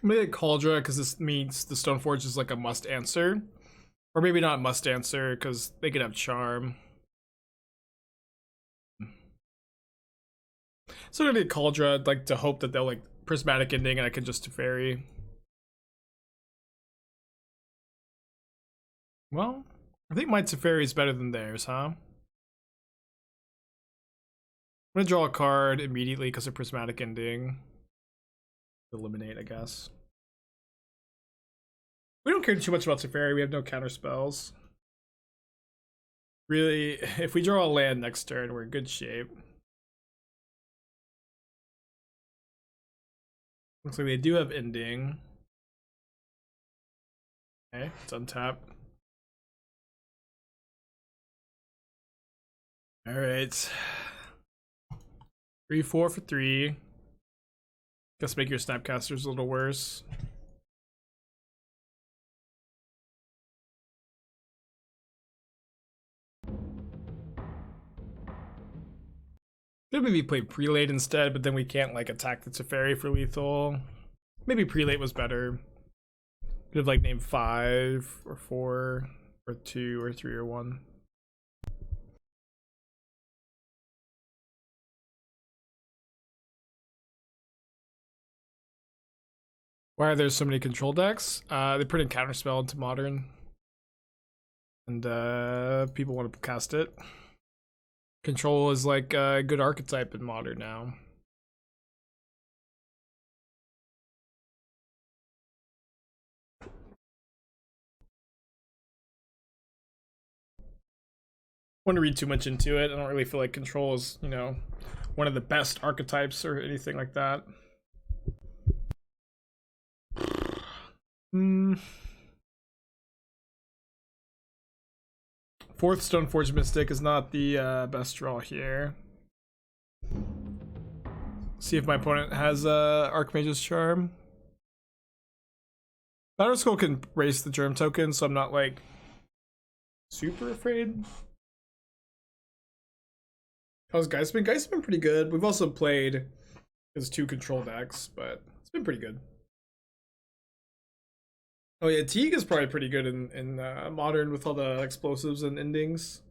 I'm gonna get Cauldra because this means the Stoneforge is like a must answer. Or maybe not must answer because they could have Charm. So I'm gonna get Cauldra, like to hope that they'll like Prismatic Ending and I can just Teferi. Well, I think my Teferi is better than theirs, huh? I'm gonna draw a card immediately because of Prismatic Ending. Eliminate, I guess. We don't care too much about Teferi, we have no counter spells. Really, if we draw a land next turn, we're in good shape. Looks like they do have Ending. Okay, it's untap. Alright. 3-4 for 3. Guess make your Snapcasters a little worse. Could maybe play Prelate instead, but then we can't like attack the Teferi for lethal. Maybe prelate was better. Could have like named 5 or 4 or 2 or 3 or 1. Why are there so many control decks? They put in counterspell into modern, and people want to cast it. Control is like a good archetype in modern now. Want to read too much into it. I don't really feel like control is, you know, one of the best archetypes or anything like that. Fourth Stoneforge Mystic is not the best draw here. See if my opponent has Archmage's Charm. Battle Skull can raise the Germ token, so I'm not like super afraid. How's Geistman? Geist's been pretty good. We've also played his 2 control decks, but it's been pretty good. Oh yeah, Teague is probably pretty good in modern with all the explosives and endings.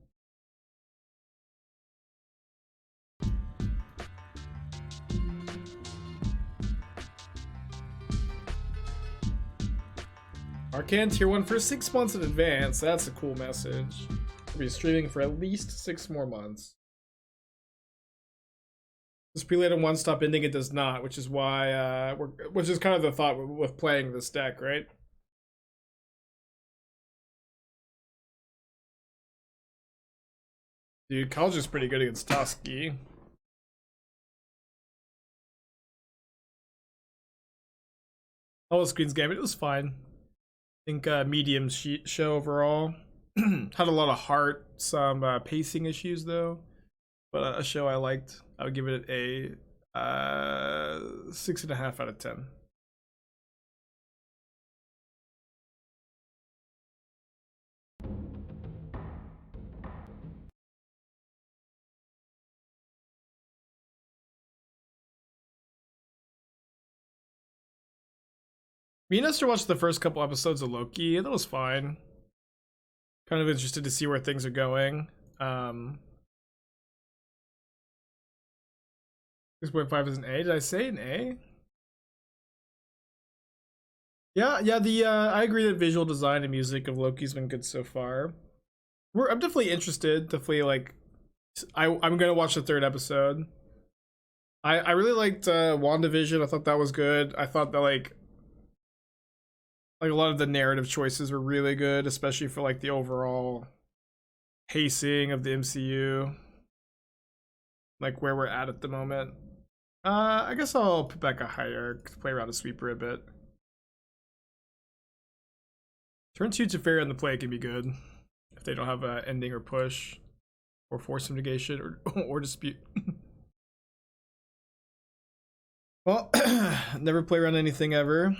Arcane tier 1 for 6 months in advance. That's a cool message. We'll be streaming for at least 6 more months. This prelate on 1 stop ending, it does not, which is why which is kind of the thought with playing this deck, right? Dude, college is pretty good against Tusky. Oh, Screen's game, it was fine. I think medium show overall. Had a lot of heart, some pacing issues though, but a show I liked. I would give it a 6.5 out of 10. Me and Esther watched the first couple episodes of Loki, and that was fine. Kind of interested to see where things are going. 6.5 is an A. Did I say an A? Yeah. The I agree that visual design and music of Loki's been good so far. I'm definitely interested. Definitely like, I'm gonna watch the 3rd episode. I really liked WandaVision. I thought that was good. I thought that like a lot of the narrative choices were really good, especially for like the overall pacing of the MCU, like where we're at the moment. I guess I'll put back a higher, play around a sweeper a bit. Turn 2 to Fairy on the play can be good if they don't have an ending or push or force negation or dispute. Well, never play around anything ever.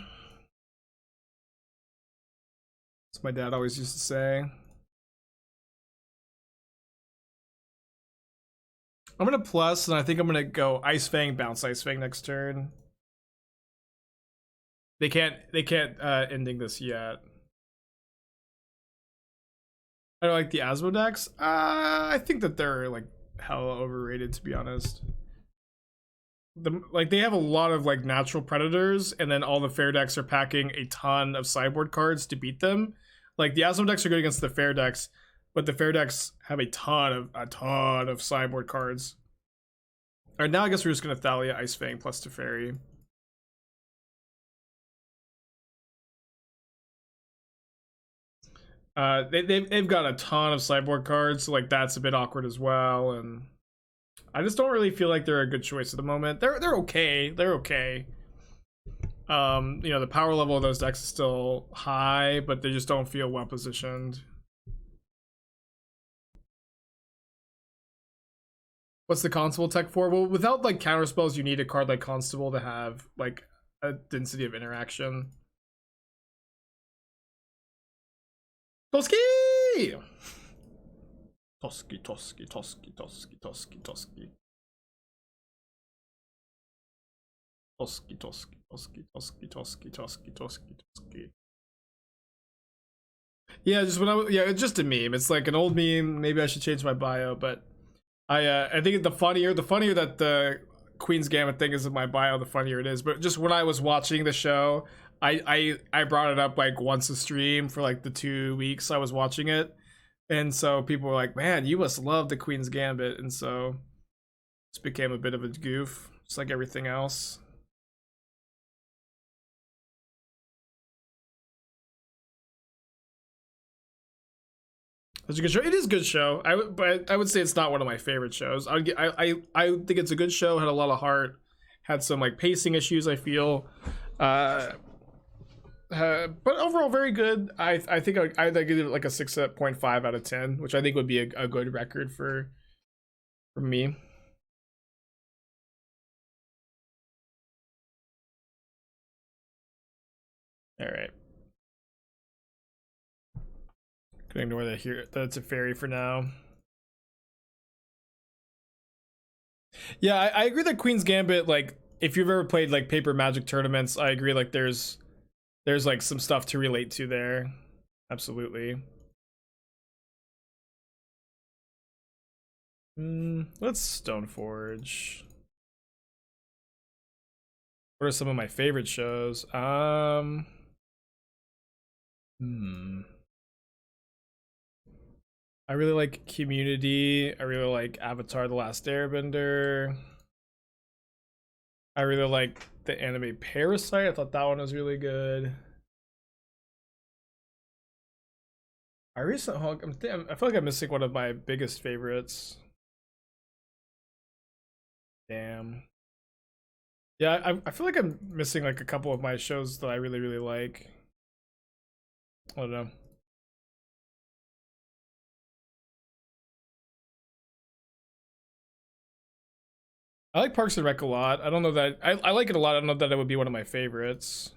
That's my dad always used to say. I'm gonna plus, and I think I'm gonna go ice-fang, bounce ice-fang next turn. They can't ending this yet. I don't like the Asmo decks. I think that they're like hella overrated, to be honest. Like they have a lot of like natural predators, and then all the fair decks are packing a ton of sideboard cards to beat them. Like the Asmo decks are good against the fair decks, but the fair decks have a ton of sideboard cards. All right, now I guess we're just gonna Thalia ice-fang plus Teferi. They've got a ton of sideboard cards, so like that's a bit awkward as well, and I just don't really feel like they're a good choice at the moment. They're okay. They're okay. You know, the power level of those decks is still high, but they just don't feel well positioned. What's the Constable tech for? Well, without like counter spells, you need a card like Constable to have like a density of interaction. Toski! Toski, Toski, Toski, Toski, Toski, Toski. Toski, Toski, Toski. Yeah, just when it's just a meme. It's like an old meme. Maybe I should change my bio, but I think the funnier that the Queen's Gambit thing is in my bio, the funnier it is. But just when I was watching the show, I brought it up like once a stream for like the 2 weeks I was watching it, and so people were like, "Man, you must love the Queen's Gambit," and so this became a bit of a goof, just like everything else. It's a good show. It is a good show. But I would say it's not one of my favorite shows. I think it's a good show. Had a lot of heart. Had some like pacing issues, I feel. But overall, very good. I think I'd give it like a 6.5 out of 10, which I think would be a good record for me. All right. Gonna ignore that here. That's a fairy for now. Yeah, I agree that Queen's Gambit, like, if you've ever played like paper Magic tournaments, I agree, like there's like some stuff to relate to there. Absolutely. Let's Stoneforge. What are some of my favorite shows? I really like Community. I really like Avatar: The Last Airbender. I really like the anime Parasite. I thought that one was really good. I feel like I'm missing one of my biggest favorites. Damn. Yeah, I feel like I'm missing like a couple of my shows that I really like. I don't know. I like Parks and Rec a lot. I don't know that I like it a lot. I don't know that it would be one of my favorites.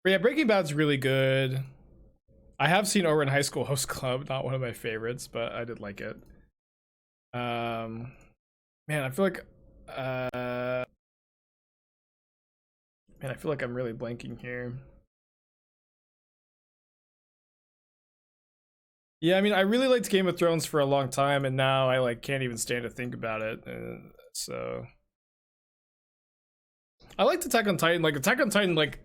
But yeah, Breaking Bad's really good. I have seen Oren High School Host Club, not one of my favorites, but I did like it. Man, I feel like I'm really blanking here. Yeah, I mean, I really liked Game of Thrones for a long time, and now I like can't even stand to think about it. So I liked Attack on Titan. Like Attack on Titan, like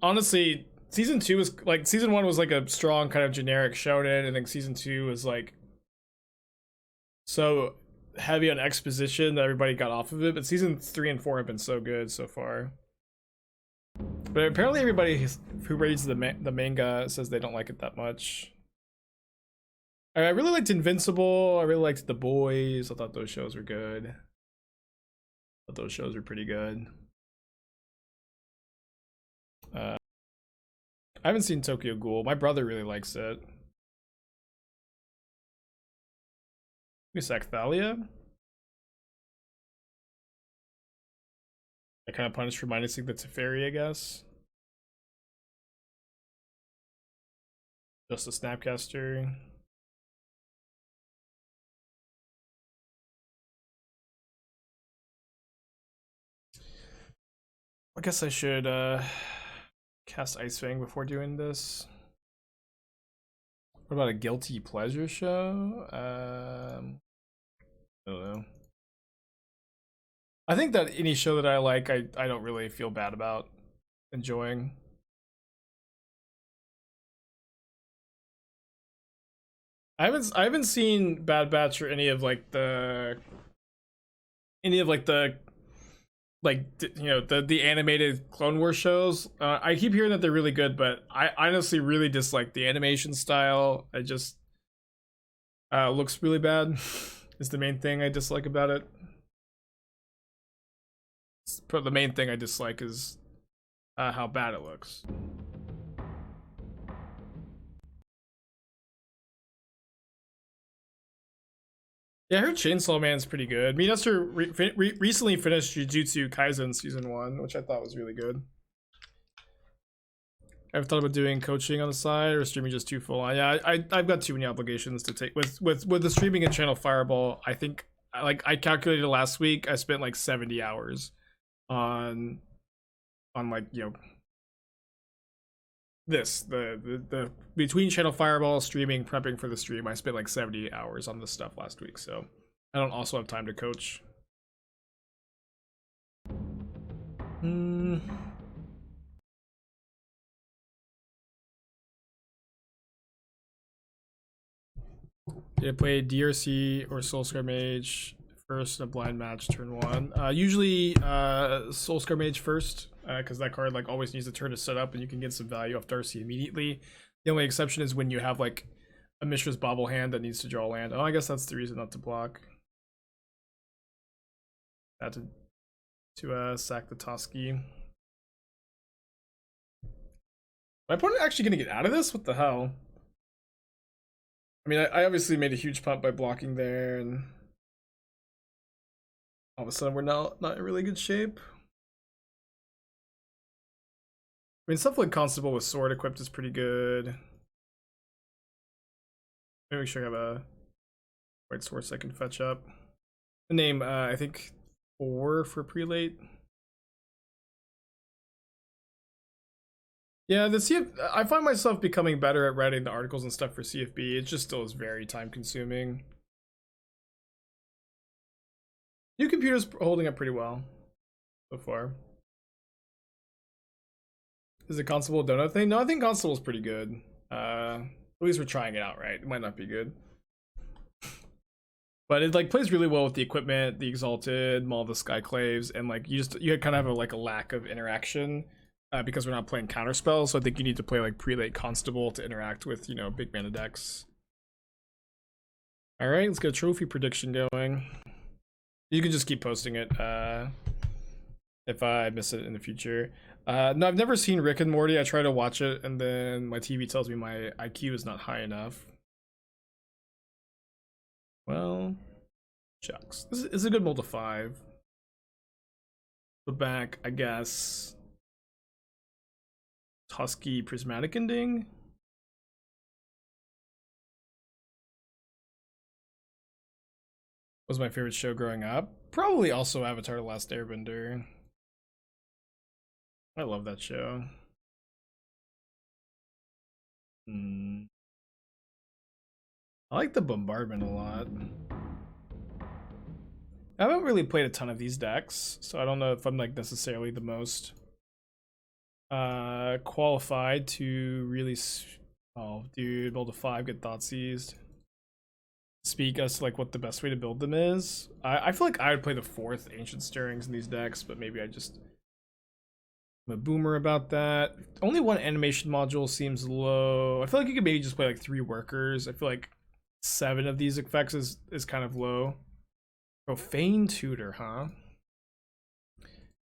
honestly, season 2 was like season 1 was like a strong kind of generic shonen, and then season 2 was like so heavy on exposition that everybody got off of it. But season 3 and 4 have been so good so far. But apparently, everybody who reads the manga says they don't like it that much. I really liked Invincible. I really liked The Boys. I thought those shows were good. I thought those shows were pretty good. I haven't seen Tokyo Ghoul. My brother really likes it. Cephalid? I kind of punished for minusing the Teferi, I guess. Just a Snapcaster. I guess I should cast ice-fang before doing this. What about a guilty pleasure show? I don't know. I think that any show that I like, I don't really feel bad about enjoying. I haven't seen Bad Batch or any of the the animated Clone Wars shows. I keep hearing that they're really good, but I honestly really dislike the animation style. I just looks really bad. Is the main thing I dislike about it. But the main thing I dislike is how bad it looks. Yeah, I heard Chainsaw Man's pretty good. Me and Esther recently finished Jujutsu Kaisen Season 1, which I thought was really good. I've thought about doing coaching on the side or streaming just too full on. Yeah, I've got too many obligations to take. With the streaming and channel Fireball, I think, like I calculated last week, I spent like 70 hours on on like, you know, the between channel fireball, streaming, prepping for the stream, I spent like 70 hours on this stuff last week, so I don't also have time to coach. Did I play DRC or Soulscar Mage first in a blind match turn 1? Usually Soulscar Mage first, because that card like always needs a turn to set up and you can get some value off Darcy immediately. The only exception is when you have like a Mishra's Bobble hand that needs to draw land. Oh, I guess that's the reason not to block. Had to sack the Toski. My opponent actually gonna get out of this? What the hell? I mean, I obviously made a huge pump by blocking there, and all of a sudden we're not in really good shape. I mean, stuff like Constable with sword equipped is pretty good. Let me make sure I have a white sword so I can fetch up. The name, I think 4 for prelate. Yeah, the CF, I find myself becoming better at writing the articles and stuff for CFB. It just still is very time consuming. New computer's holding up pretty well so far. Is it Constable a donut thing? No, I think Constable's pretty good. At least we're trying it out, right? It might not be good. But it like plays really well with the equipment, the Exalted, Maul the Skyclaves, and like you kind of have like a lack of interaction. Because we're not playing counter spells, so I think you need to play like prelate Constable to interact with, you know, big mana decks. All right, let's get a trophy prediction going. You can just keep posting it if I miss it in the future. No, I've never seen Rick and Morty. I try to watch it, and then my TV tells me my IQ is not high enough. Well, shucks. This is a good mold of 5. The back, I guess. Tusky Prismatic Ending. Was my favorite show growing up. Probably also Avatar: The Last Airbender. I love that show. I like the Bombardment a lot. I haven't really played a ton of these decks, so I don't know if I'm like necessarily the most qualified to really oh dude, build a 5, get thought seized, speak as to like what the best way to build them is. I feel like I would play the 4th Ancient Stirrings in these decks, but maybe I'm a boomer about that. Only 1 animation module seems low. I feel like you could maybe just play like 3 workers. I feel like 7 of these effects is kind of low. Profane Tutor, huh?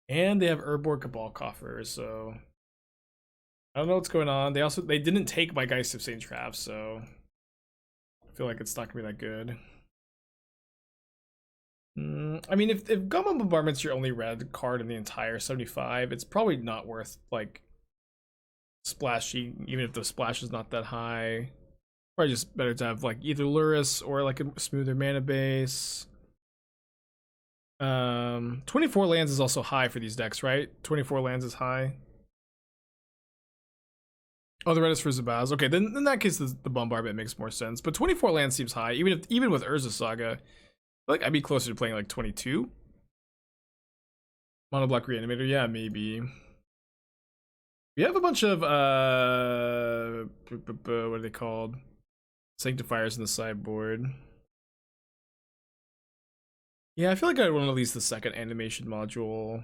And they have Urborg Cabal Coffer, so I don't know what's going on. They didn't take my Geist of St. Traps, so I feel like it's not gonna be that good. I mean, if Gumbo Bombardment's your only red card in the entire 75, it's probably not worth like splashing, even if the splash is not that high. Probably just better to have like either Luris or like a smoother mana base. 24 lands is also high for these decks, right? 24 lands is high. Oh, the red is for Zabaz. Okay, then in that case, the Bombardment makes more sense. But 24 lands seems high, even with Urza Saga. I feel like I'd be closer to playing like 22. Mono Black Reanimator, yeah, maybe. We have a bunch of what are they called? Sanctifiers in the sideboard. Yeah, I feel like I'd want at least the 2nd animation module.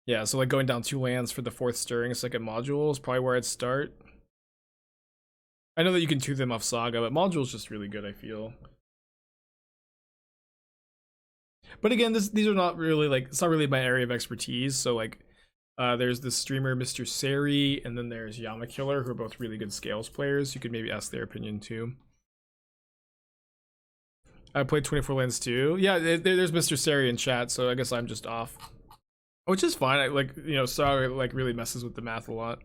Yeah, so like going down 2 lands for the 4th Stirring 2nd module is probably where I'd start. I know that you can 2 them off Saga, but module's just really good, I feel. But again, these are not really like, it's not really my area of expertise. So like, there's the streamer Mr. Sari, and then there's Yama Killer, who are both really good Scales players. You could maybe ask their opinion too. I played 24 lands too. Yeah, there's Mr. Sari in chat, so I guess I'm just off. Which is fine. I like, you know, Saga like really messes with the math a lot.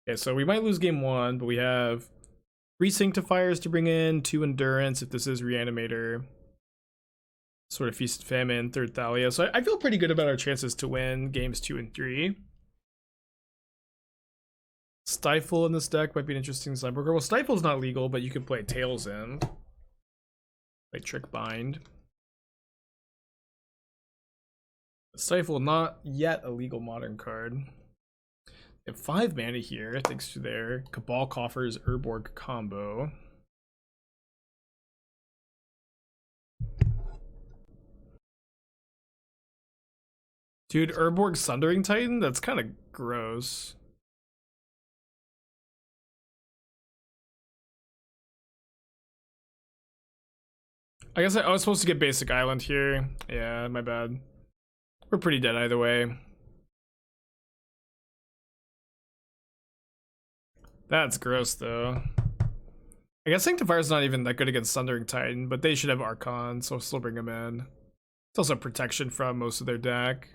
Okay, so we might lose game 1, but we have 3 Sanctifiers to bring in, 2 Endurance if this is Reanimator. Sort of Feast and Famine, 3rd Thalia. So I feel pretty good about our chances to win games 2 and 3. Stifle in this deck might be an interesting Cybergirl. Well, Stifle's not legal, but you can play Tails in. Like Trick Bind. Stifle not yet a legal modern card. They have 5 mana here, thanks to their Cabal Coffers Urborg combo. Dude, Urborg Sundering Titan? That's kind of gross. I guess I was supposed to get Basic Island here. Yeah, my bad. We're pretty dead either way. That's gross, though. I guess Sanctifier's not even that good against Sundering Titan, but they should have Archon, so I'll still bring them in. It's also protection from most of their deck.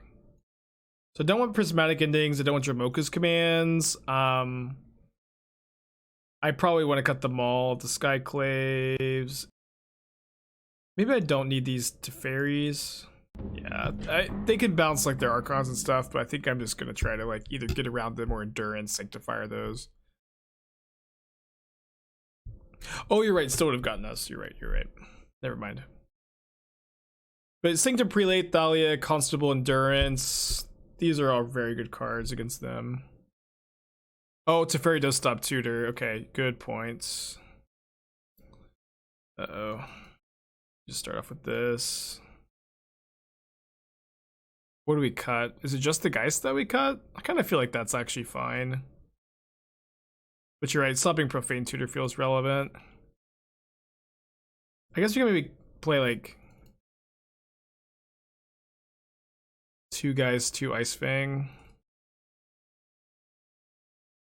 So I don't want Prismatic Endings, I don't want Dramoka's commands. I probably want to cut them all. The Skyclaves. Maybe I don't need these Teferis. Yeah, they can bounce like their Archons and stuff, but I think I'm just gonna try to like either get around them or Endurance, Sanctifier those. Oh, you're right, still would have gotten us. You're right. Never mind. But Sanctum Prelate, Thalia, Constable, Endurance. These are all very good cards against them. Oh, Teferi does stop Tutor. Okay, good points. Uh-oh. Just start off with this. What do we cut? Is it just the Geist that we cut? I kind of feel like that's actually fine. But you're right, stopping Profane Tutor feels relevant. I guess you can maybe play like 2 guys, 2 ice-fang.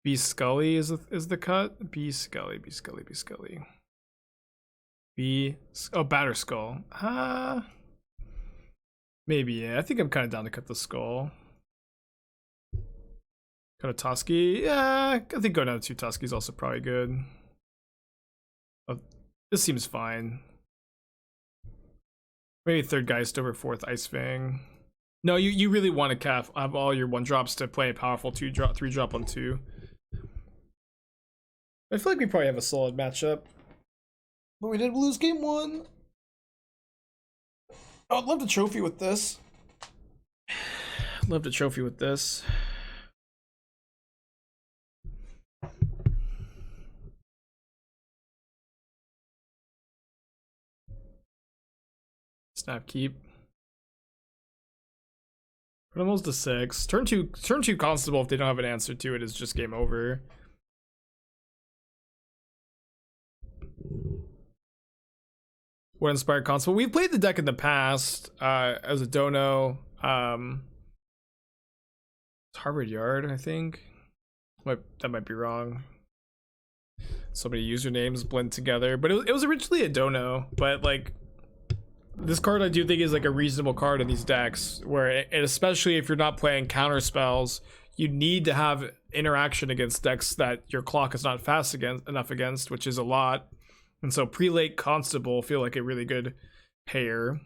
B Scully is the cut. B Scully. Oh, Batter Skull. Maybe, yeah. I think I'm kind of down to cut the skull. Cut a Tusky. Yeah, I think going down to 2 Tusky is also probably good. Oh, this seems fine. Maybe 3rd Geist over 4th Ice-Fang. No, you really want to have all your 1-drops to play a powerful 2-drop, 3-drop on 2. I feel like we probably have a solid matchup. But we did lose game 1. I would love to trophy with this. Snap keep. Put almost to 6. Turn 2 Constable if they don't have an answer to it is just game over. What inspired Constable? We've played the deck in the past as a dono. It's Harvard Yard, I think. That might be wrong. So many usernames blend together, but it was originally a dono. But like, this card I do think is like a reasonable card in these decks, where and especially if you're not playing counter spells, you need to have interaction against decks that your clock is not fast enough against, which is a lot. And so Prelate Constable feel like a really good pair.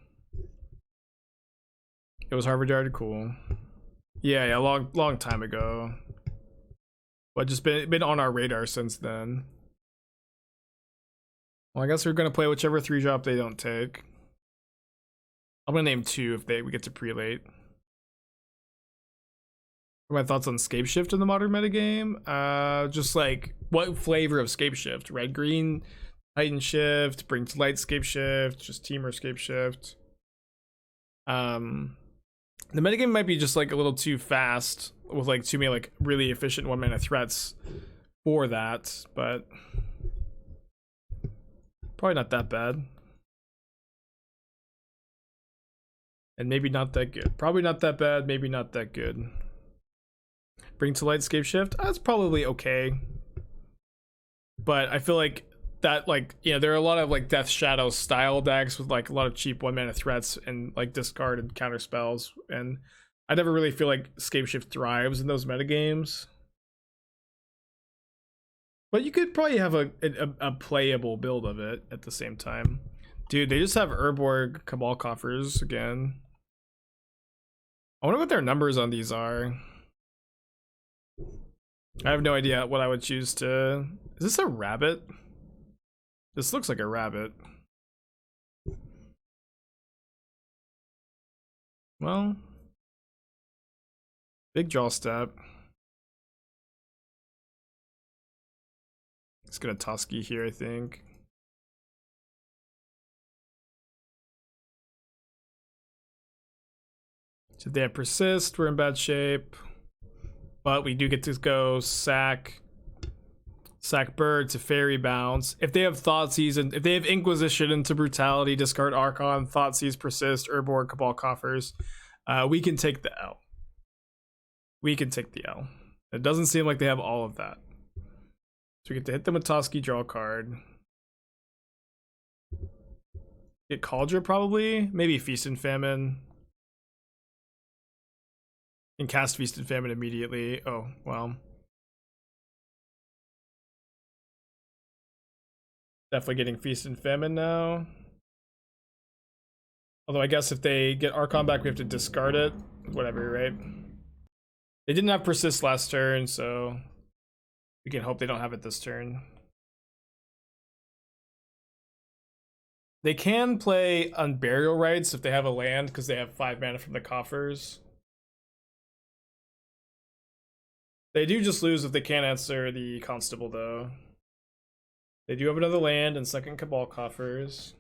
It was Harvard Yard, cool. Yeah, long time ago. But just been on our radar since then. Well, I guess we're gonna play whichever 3-drop they don't take. I'm gonna name 2 if we get to Prelate. What are my thoughts on Scapeshift in the modern metagame? Just like, what flavor of Scapeshift? Red, green, Titan Shift, Bring to Light Scapeshift, just Teamer Scapeshift. The metagame might be just like a little too fast with like too many like really efficient 1-mana threats for that, but probably not that bad. And maybe not that good. Probably not that bad, maybe not that good. Bring to Light Scapeshift, that's probably okay. But I feel like that, like, you know, there are a lot of like Death Shadow style decks with like a lot of cheap 1-mana threats and like discard and counter spells, and I never really feel like Scapeshift thrives in those metagames. But you could probably have a playable build of it at the same time. Dude, they just have Urborg Cabal Coffers again. I wonder what their numbers on these are. I have no idea what I would choose to... Is this a rabbit? This looks like a rabbit. Well... Big draw step. It's gonna Tusky here, I think. So they have Persist, we're in bad shape. But we do get to go sack Bird to Fairy Bounce. If they have Thoughtseize and if they have Inquisition into Brutality, discard Archon, Thoughtseize, Persist, Urborg, Cabal Coffers, we can take the L. We can take the L. It doesn't seem like they have all of that. So we get to hit them with Tusky, draw a card. Get Cauldron probably, maybe Feast and Famine. And cast Feast and Famine immediately. Oh, well. Definitely getting Feast and Famine now. Although I guess if they get Archon back, we have to discard it. Whatever, right? They didn't have Persist last turn, so we can hope they don't have it this turn. They can play Unburial Rites if they have a land, because they have 5 mana from the coffers. They do just lose if they can't answer the Constable, though. They do have another land and second Cabal Coffers.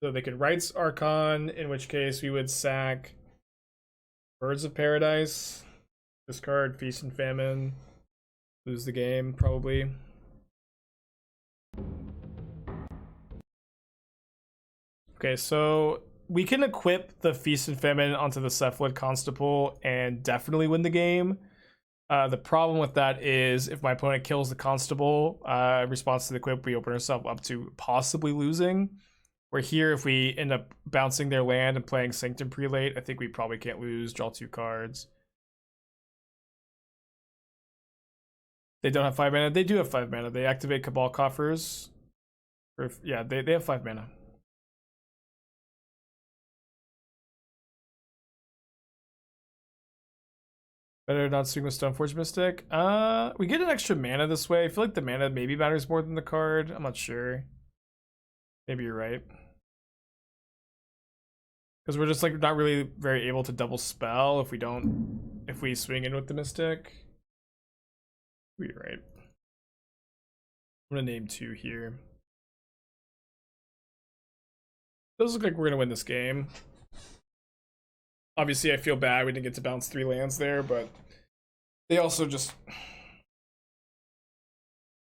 So they could Rites Archon, in which case we would sack Birds of Paradise, discard Feast and Famine, lose the game, probably. Okay, so we can equip the Feast and Famine onto the Cephalid Constable and definitely win the game. The problem with that is if my opponent kills the Constable in response to the equip, we open ourselves up to possibly losing. Where here, if we end up bouncing their land and playing Sanctum Prelate, I think we probably can't lose, draw 2 cards. They don't have 5 mana. They do have 5 mana. They activate Cabal Coffers. Yeah, they have 5 mana. Better not swing with Stoneforge Mystic. We get an extra mana this way. I feel like the mana maybe matters more than the card. I'm not sure. Maybe you're right. Because we're just like not really very able to double spell if we swing in with the Mystic. You're right. I'm gonna name 2 here. Does look like we're gonna win this game. Obviously, I feel bad we didn't get to bounce 3 lands there, but they also just,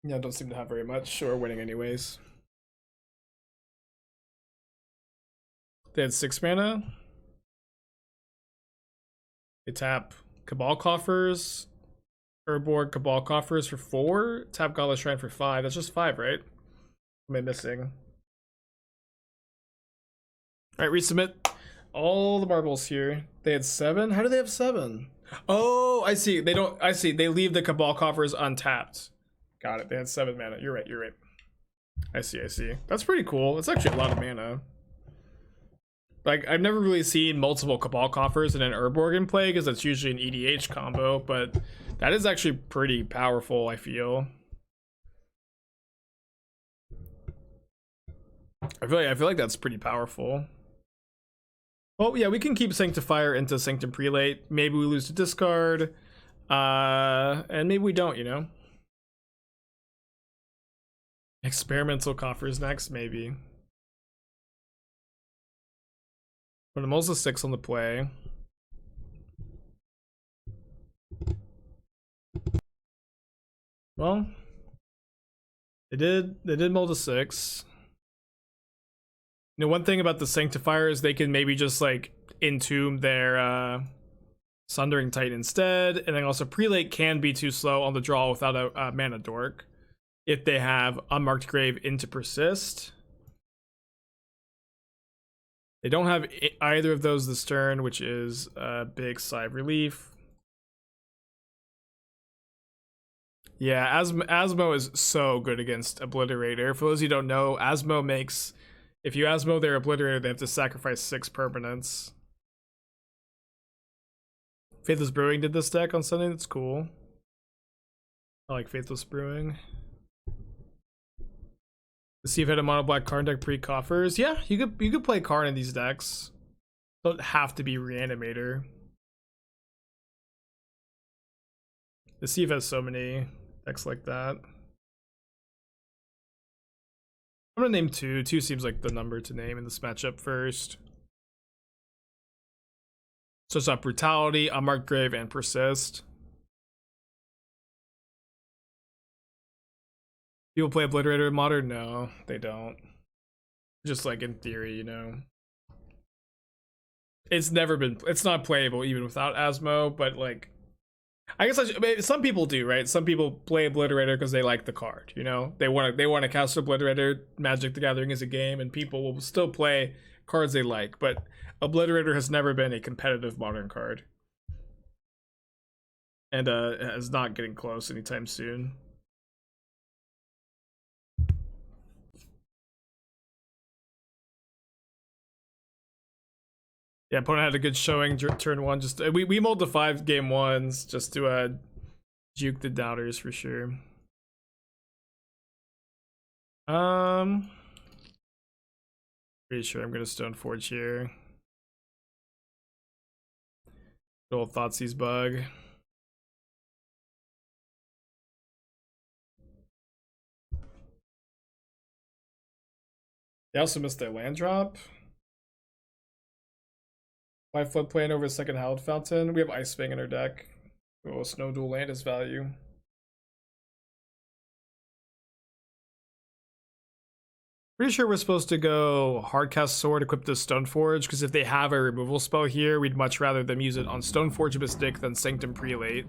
yeah, don't seem to have very much, or winning anyways. They had 6 mana. They tap Cabal Coffers, Urborg Cabal Coffers for 4, tap Godless Shrine for 5. That's just 5, right? Am I missing? Alright, resubmit. All the marbles here. They had 7. How do they have 7? Oh, I see. They don't. I see. They leave the Cabal Coffers untapped. Got it. They had 7 mana. You're right. You're right. I see. I see. That's pretty cool. It's actually a lot of mana. Like, I've never really seen multiple Cabal Coffers in an Urborg in play because that's usually an EDH combo, but that is actually pretty powerful, I feel. I feel like that's pretty powerful. Well, yeah, we can keep Sanctifier into Sanctum Prelate. Maybe we lose to discard. And maybe we don't, you know? Experimental Coffers next, maybe. Put a Molza 6 on the play. Well, they did Molza 6. You know, one thing about the Sanctifier is they can maybe just like entomb their Sundering Titan instead, and then also Prelate can be too slow on the draw without a mana dork if they have Unmarked Grave into Persist. They don't have either of those this turn, which is a big sigh of relief. Yeah, Asmo is so good against Obliterator. For those who don't know, Asmo makes, if you Asmo their Obliterator, they have to sacrifice 6 permanents. Faithless Brewing did this deck on Sunday. That's cool. I like Faithless Brewing. To see if I had a mono black Karn deck pre-coffers. Yeah, you could play Karn in these decks. Don't have to be Reanimator. The Steve has so many decks like that. I'm gonna name 2. 2 seems like the number to name in this matchup first. So it's not Brutality, Unmarked Grave, and Persist. People play Obliterator in Modern? No, they don't. Just like in theory, you know. It's not playable even without Asmo, but like, I guess some people do, right? Some people play Obliterator because they like the card, you know? They want to cast Obliterator. Magic the Gathering is a game, and people will still play cards they like, but Obliterator has never been a competitive Modern card. And is not getting close anytime soon. Yeah, opponent had a good showing turn 1. Just we mulled the 5 game 1s just to juke the doubters for sure. Pretty sure I'm gonna Stoneforge here. Good old Thoughtseize bug. They also missed their land drop. Why floodplain over second Hallowed Fountain? We have ice-fang in our deck. Oh, Snow Dual land is value. Pretty sure we're supposed to go Hardcast Sword, equip the Stoneforge, because if they have a removal spell here, we'd much rather them use it on Stoneforge Mystic than Sanctum Prelate.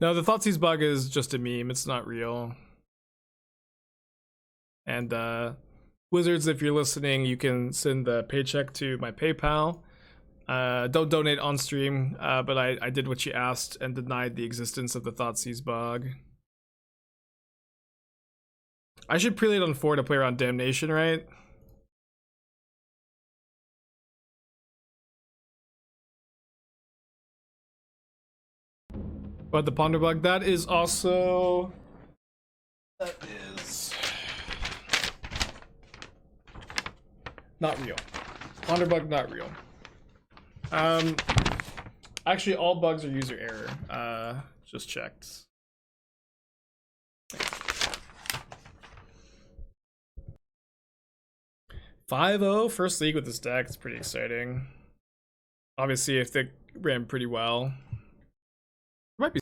No, the Thoughtseize bug is just a meme. It's not real. And Wizards, if you're listening, you can send the paycheck to my PayPal. Don't donate on stream, but I did what you asked and denied the existence of the Thoughtseize bug. I should prelate on 4 to play around Damnation, right? But the Ponder bug, that is also... That is... not real. Ponder bug, not real. Actually, all bugs are user error. Just checked. 5-0 first league with this deck. It's pretty exciting. Obviously, if they ran pretty well, might be.